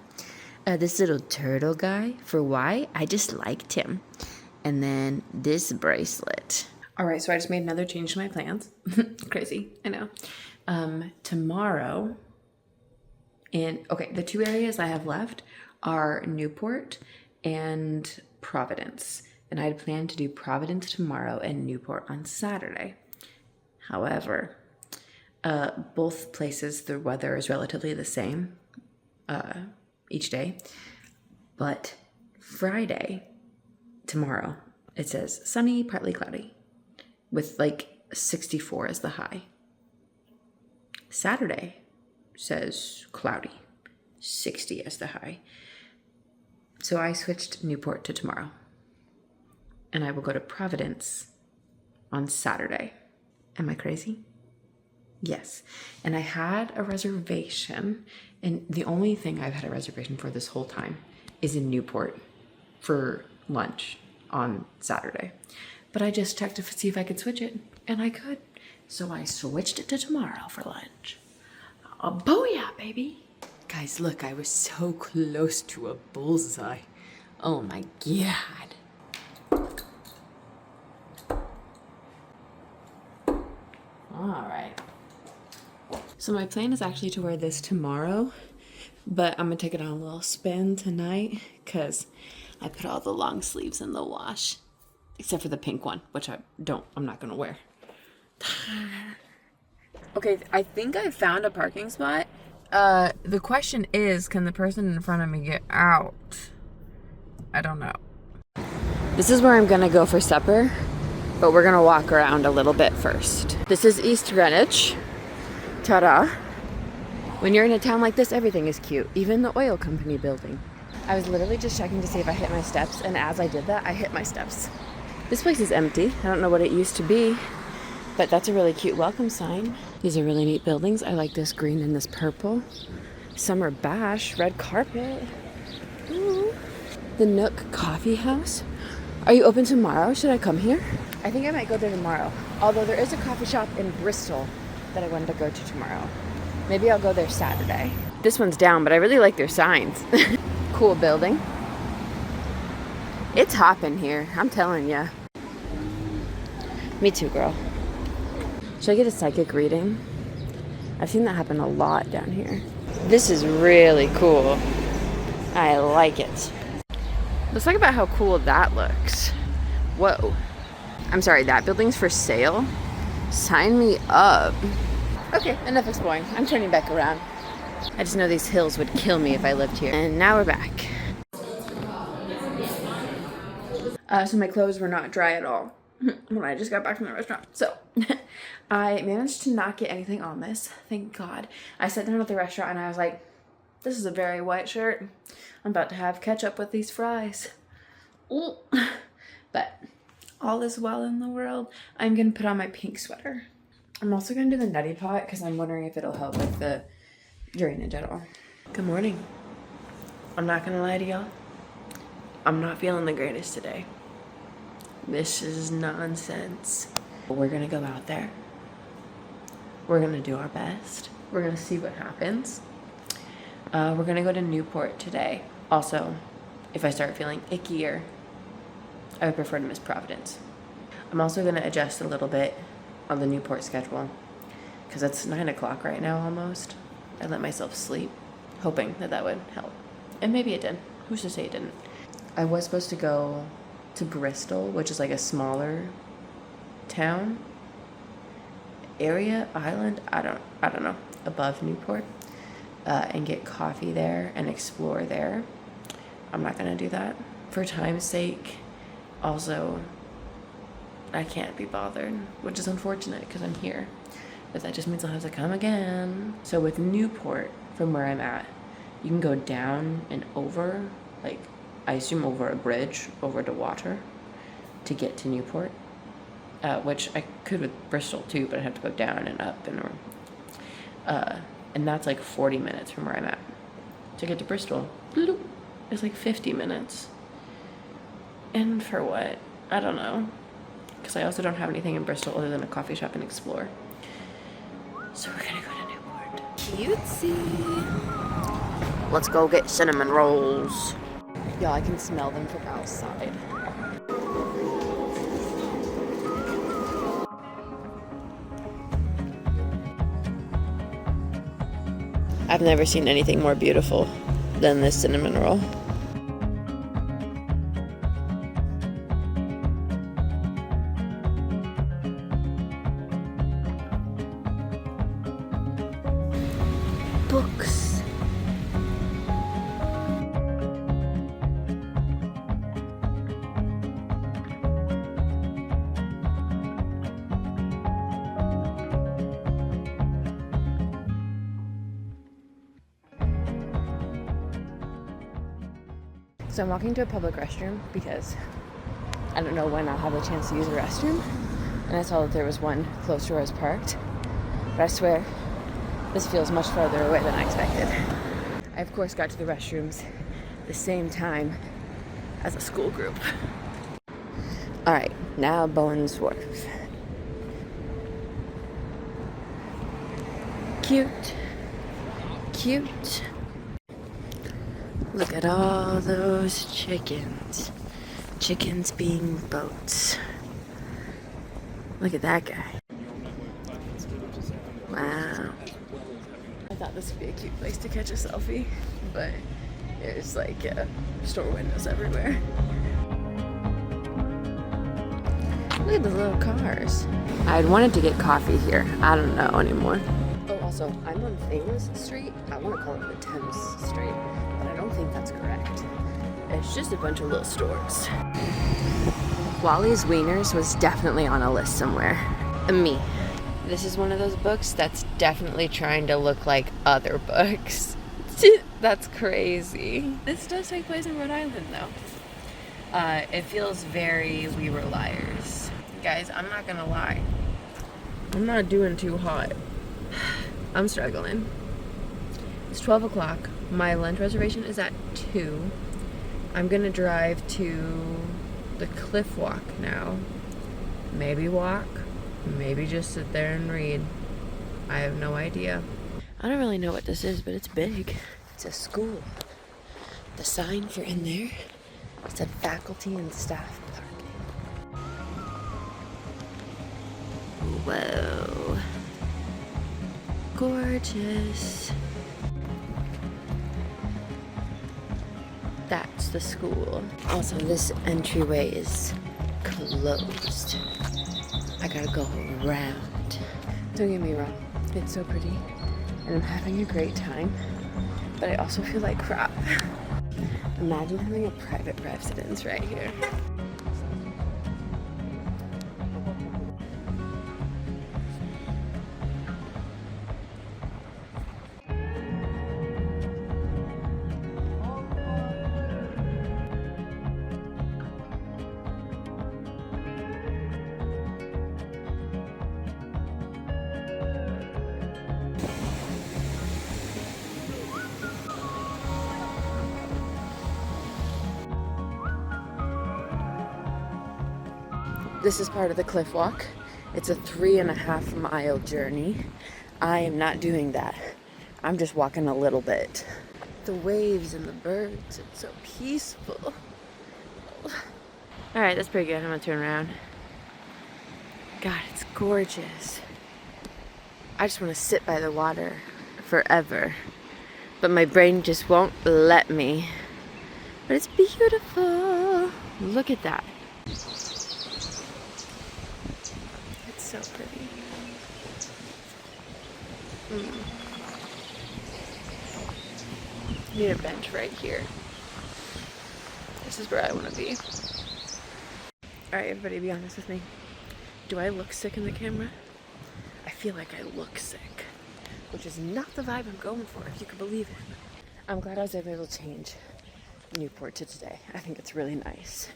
This little turtle guy, for why? I just liked him. And then this bracelet. All right, so I just made another change to my plans. Crazy, I know. Tomorrow, the two areas I have left are Newport and Providence. And I had planned to do Providence tomorrow and Newport on Saturday. However, both places, the weather is relatively the same each day. But Friday, tomorrow, it says sunny, partly cloudy, with like 64 as the high. Saturday says cloudy, 60 as the high. So I switched Newport to tomorrow. And I will go to Providence on Saturday. Am I crazy? Yes. And I had a reservation, and the only thing I've had a reservation for this whole time is in Newport for lunch on Saturday. But I just checked to see if I could switch it, and I could. So I switched it to tomorrow for lunch. Oh, booyah, baby. Guys, look, I was so close to a bullseye. Oh my God. All right. So my plan is actually to wear this tomorrow, but I'm gonna take it on a little spin tonight because I put all the long sleeves in the wash, except for the pink one, which I'm not gonna wear. Okay, I think I found a parking spot. The question is, can the person in front of me get out? I don't know. This is where I'm gonna go for supper, but we're gonna walk around a little bit first. This is East Greenwich. Ta-da. When you're in a town like this, everything is cute, even the oil company building. I was literally just checking to see if I hit my steps, and as I did that, I hit my steps. This place is empty. I don't know what it used to be, but that's a really cute welcome sign. These are really neat buildings. I like this green and this purple. Summer bash, red carpet. Ooh. The Nook Coffee House. Are you open tomorrow? Should I come here? I think I might go there tomorrow. Although there is a coffee shop in Bristol that I wanted to go to tomorrow. Maybe I'll go there Saturday. This one's down, but I really like their signs. Cool building. It's hopping here, I'm telling ya. Me too, girl. Should I get a psychic reading? I've seen that happen a lot down here. This is really cool. I like it. Let's talk about how cool that looks. Whoa. I'm sorry, that building's for sale. Sign me up. Okay, enough exploring. I'm turning back around. I just know these hills would kill me if I lived here. And now we're back. So my clothes were not dry at all when I just got back from the restaurant. So I managed to not get anything on this. Thank God. I sat down at the restaurant and I was like, this is a very white shirt. I'm about to have ketchup with these fries. Ooh. But all is well in the world. I'm going to put on my pink sweater. I'm also going to do the neti pot because I'm wondering if it'll help with the drainage at all. Good morning. I'm not going to lie to y'all. I'm not feeling the greatest today. This is nonsense. We're going to go out there. We're going to do our best. We're going to see what happens. We're going to go to Newport today. Also, if I start feeling ickier, I would prefer to miss Providence. I'm also going to adjust a little bit on the Newport schedule because it's 9 o'clock right now almost. I let myself sleep, hoping that that would help. And maybe it did. Who's to say it didn't? I was supposed to go to Bristol, which is like a smaller town, area, island, I don't know, above Newport, and get coffee there and explore there. I'm not gonna do that for time's sake. Also, I can't be bothered, which is unfortunate because I'm here, but that just means I'll have to come again. So with Newport, from where I'm at, you can go down and over, like I assume over a bridge over the water to get to Newport, which I could with Bristol too, but I'd have to go down and up and that's like 40 minutes from where I'm at. To get to Bristol, it's like 50 minutes. And for what? I don't know. Because I also don't have anything in Bristol other than a coffee shop and explore. So we're gonna go to Newport. Cutesy. Let's go get cinnamon rolls. Y'all, I can smell them from outside. I've never seen anything more beautiful than this cinnamon roll. Books. So I'm walking to a public restroom because I don't know when I'll have a chance to use a restroom. And I saw that there was one close to where I was parked. But I swear, this feels much farther away than I expected. I of course got to the restrooms the same time as a school group. Alright, now Bowen's Wharf. Cute. Cute. Look at all those chickens. Chickens being boats. Look at that guy. Wow. I thought this would be a cute place to catch a selfie, but there's like store windows everywhere. Look at the little cars. I had wanted to get coffee here. I don't know anymore. Oh, also, I'm on Thames Street. I want to call it the Thames Street, but I don't think that's correct. It's just a bunch of little stores. Wally's Wieners was definitely on a list somewhere. Me. This is one of those books that's definitely trying to look like other books. That's crazy. This does take place in Rhode Island, though. It feels very We Were Liars. Guys, I'm not gonna lie. I'm not doing too hot. I'm struggling. It's 12 o'clock. My lunch reservation is at 2. I'm gonna drive to the Cliff Walk now. Maybe walk. Maybe just sit there and read. I have no idea. I don't really know what this is, but it's big. It's a school. The sign for in there said faculty and staff parking. Whoa. Gorgeous. That's the school. Also, this entryway is closed. I gotta go around. Don't get me wrong, it's so pretty and I'm having a great time, but I also feel like crap. Imagine having a private residence right here. This is part of the cliff walk. It's a 3.5 mile journey. I am not doing that. I'm just walking a little bit. The waves and the birds, it's so peaceful. All right, that's pretty good. I'm gonna turn around. God, it's gorgeous. I just wanna sit by the water forever, but my brain just won't let me. But it's beautiful. Look at that. So pretty. Need a bench right here. This is where I want to be. Alright, everybody, be honest with me. Do I look sick in the camera? I feel like I look sick, which is not the vibe I'm going for, if you could believe it. I'm glad I was able to change Newport to today. I think it's really nice.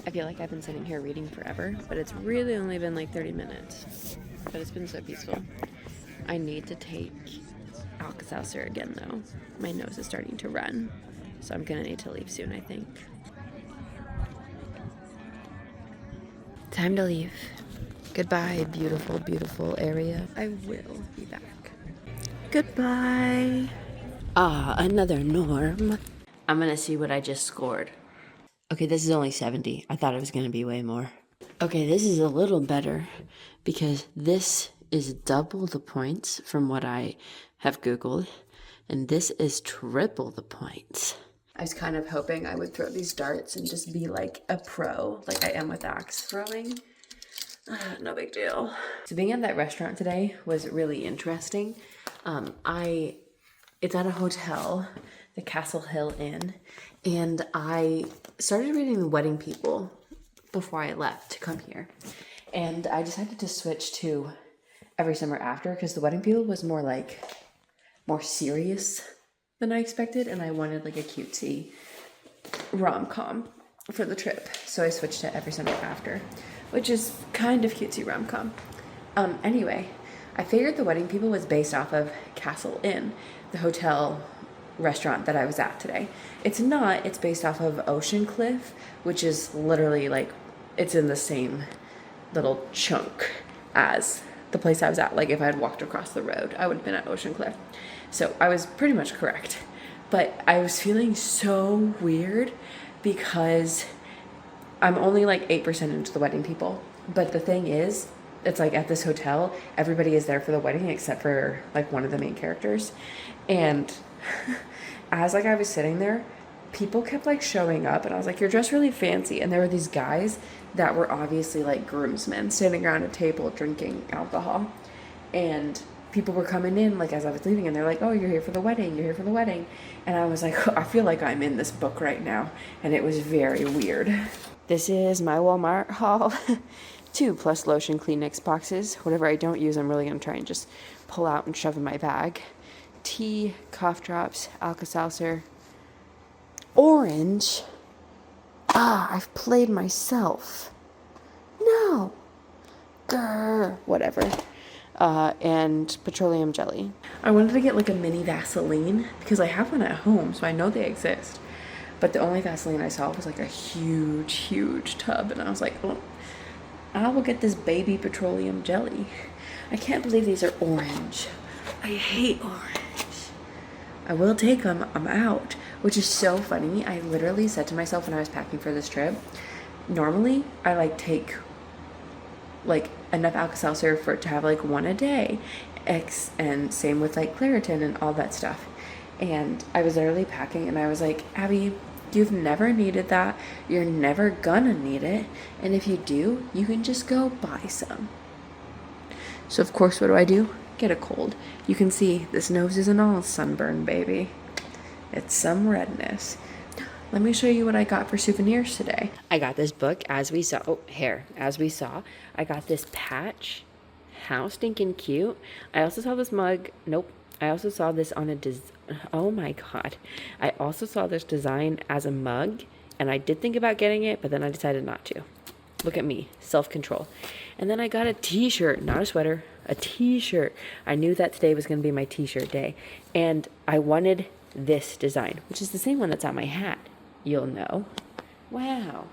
I feel like I've been sitting here reading forever, but it's really only been like 30 minutes. But it's been so peaceful. I need to take Alka-Seltzer again though. My nose is starting to run, so I'm gonna need to leave soon, I think. Time to leave. Goodbye, beautiful, beautiful area. I will be back. Goodbye. Ah, another Norm. I'm gonna see what I just scored. Okay, this is only 70. I thought it was gonna be way more. Okay, this is a little better because this is double the points from what I have Googled, and this is triple the points. I was kind of hoping I would throw these darts and just be like a pro, like I am with axe throwing. No big deal. So being at that restaurant today was really interesting. It's at a hotel, the Castle Hill Inn, and I started reading The Wedding People before I left to come here. And I decided to switch to Every Summer After because The Wedding People was more serious than I expected, and I wanted like a cutesy rom-com for the trip. So I switched to Every Summer After, which is kind of cutesy rom-com. Anyway, I figured The Wedding People was based off of Castle Inn, the hotel restaurant that I was at today. It's not. It's based off of Ocean Cliff, which is literally like, it's in the same little chunk as the place I was at. Like if I had walked across the road, I would have been at Ocean Cliff. So I was pretty much correct. But I was feeling so weird because I'm only like 8% into The Wedding People. But the thing is, it's like at this hotel, everybody is there for the wedding except for like one of the main characters. And as like I was sitting there, people kept like showing up and I was like, you're dressed really fancy. And there were these guys that were obviously like groomsmen standing around a table drinking alcohol. And people were coming in like as I was leaving and they're like, oh, you're here for the wedding, you're here for the wedding. And I was like, I feel like I'm in this book right now. And it was very weird. This is my Walmart haul. 2+ lotion Kleenex boxes. Whatever I don't use, I'm really gonna try and just pull out and shove in my bag. Tea, cough drops, Alka-Seltzer, orange. I've played myself. No. Grr. Whatever. and petroleum jelly. I wanted to get like a mini Vaseline because I have one at home, so I know they exist. But the only Vaseline I saw was like a huge, huge tub, and I was like, oh, I will get this baby petroleum jelly. I can't believe these are orange. I hate orange. I will take them. I'm out. Which is so funny. I literally said to myself when I was packing for this trip, normally I like take like enough Alka-Seltzer for it to have like one a day. And same with like Claritin and all that stuff. And I was literally packing and I was like, Abby, you've never needed that. You're never gonna need it. And if you do, you can just go buy some. So of course, what do? Get a cold. You can see this nose isn't all sunburn, baby. It's some redness. Let me show you what I got for souvenirs today. I got this book, as we saw. Oh, hair, as we saw. I got this patch. How stinking cute. I also saw this mug. Nope. I also saw this on a oh my god. I also saw this design as a mug, and I did think about getting it, but then I decided not to. Look at me, self-control. And then I got a t-shirt, not a sweater, a t-shirt. I knew that today was going to be my t-shirt day, and I wanted this design, which is the same one that's on my hat. You'll know. Wow.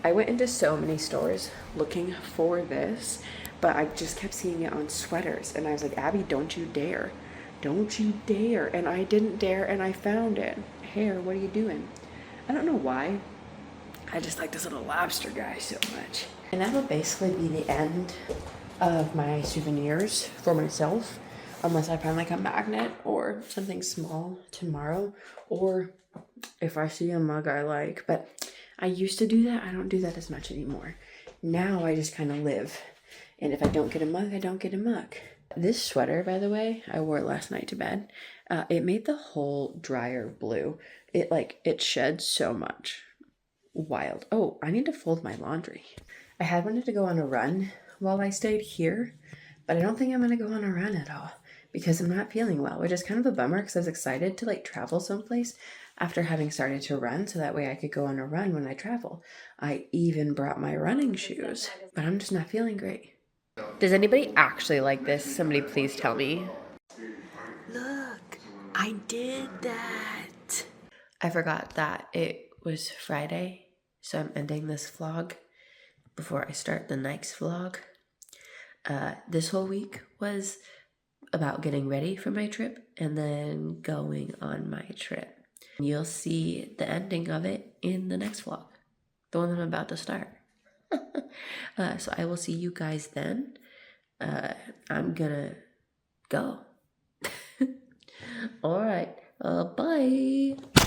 I went into so many stores looking for this, but I just kept seeing it on sweaters, and I was like, Abby, don't you dare. Don't you dare. And I didn't dare, and I found it. Hair, what are you doing? I don't know why. I just like this little lobster guy so much. And that will basically be the end of my souvenirs for myself, unless I find like a magnet or something small tomorrow, or if I see a mug I like. But I used to do that. I don't do that as much anymore. Now I just kind of live. And if I don't get a mug, I don't get a mug. This sweater, by the way, I wore it last night to bed. It made the whole dryer blue. It shed so much. Wild. Oh, I need to fold my laundry. I had wanted to go on a run while I stayed here, but I don't think I'm going to go on a run at all because I'm not feeling well, which is kind of a bummer because I was excited to like travel someplace after having started to run so that way I could go on a run when I travel. I even brought my running shoes, but I'm just not feeling great. Does anybody actually like this? Somebody please tell me. Look, I did that. I forgot that it was Friday, so I'm ending this vlog before I start the next vlog. This whole week was about getting ready for my trip and then going on my trip. You'll see the ending of it in the next vlog, the one I'm about to start. So I will see you guys then. I'm gonna go. All right, bye.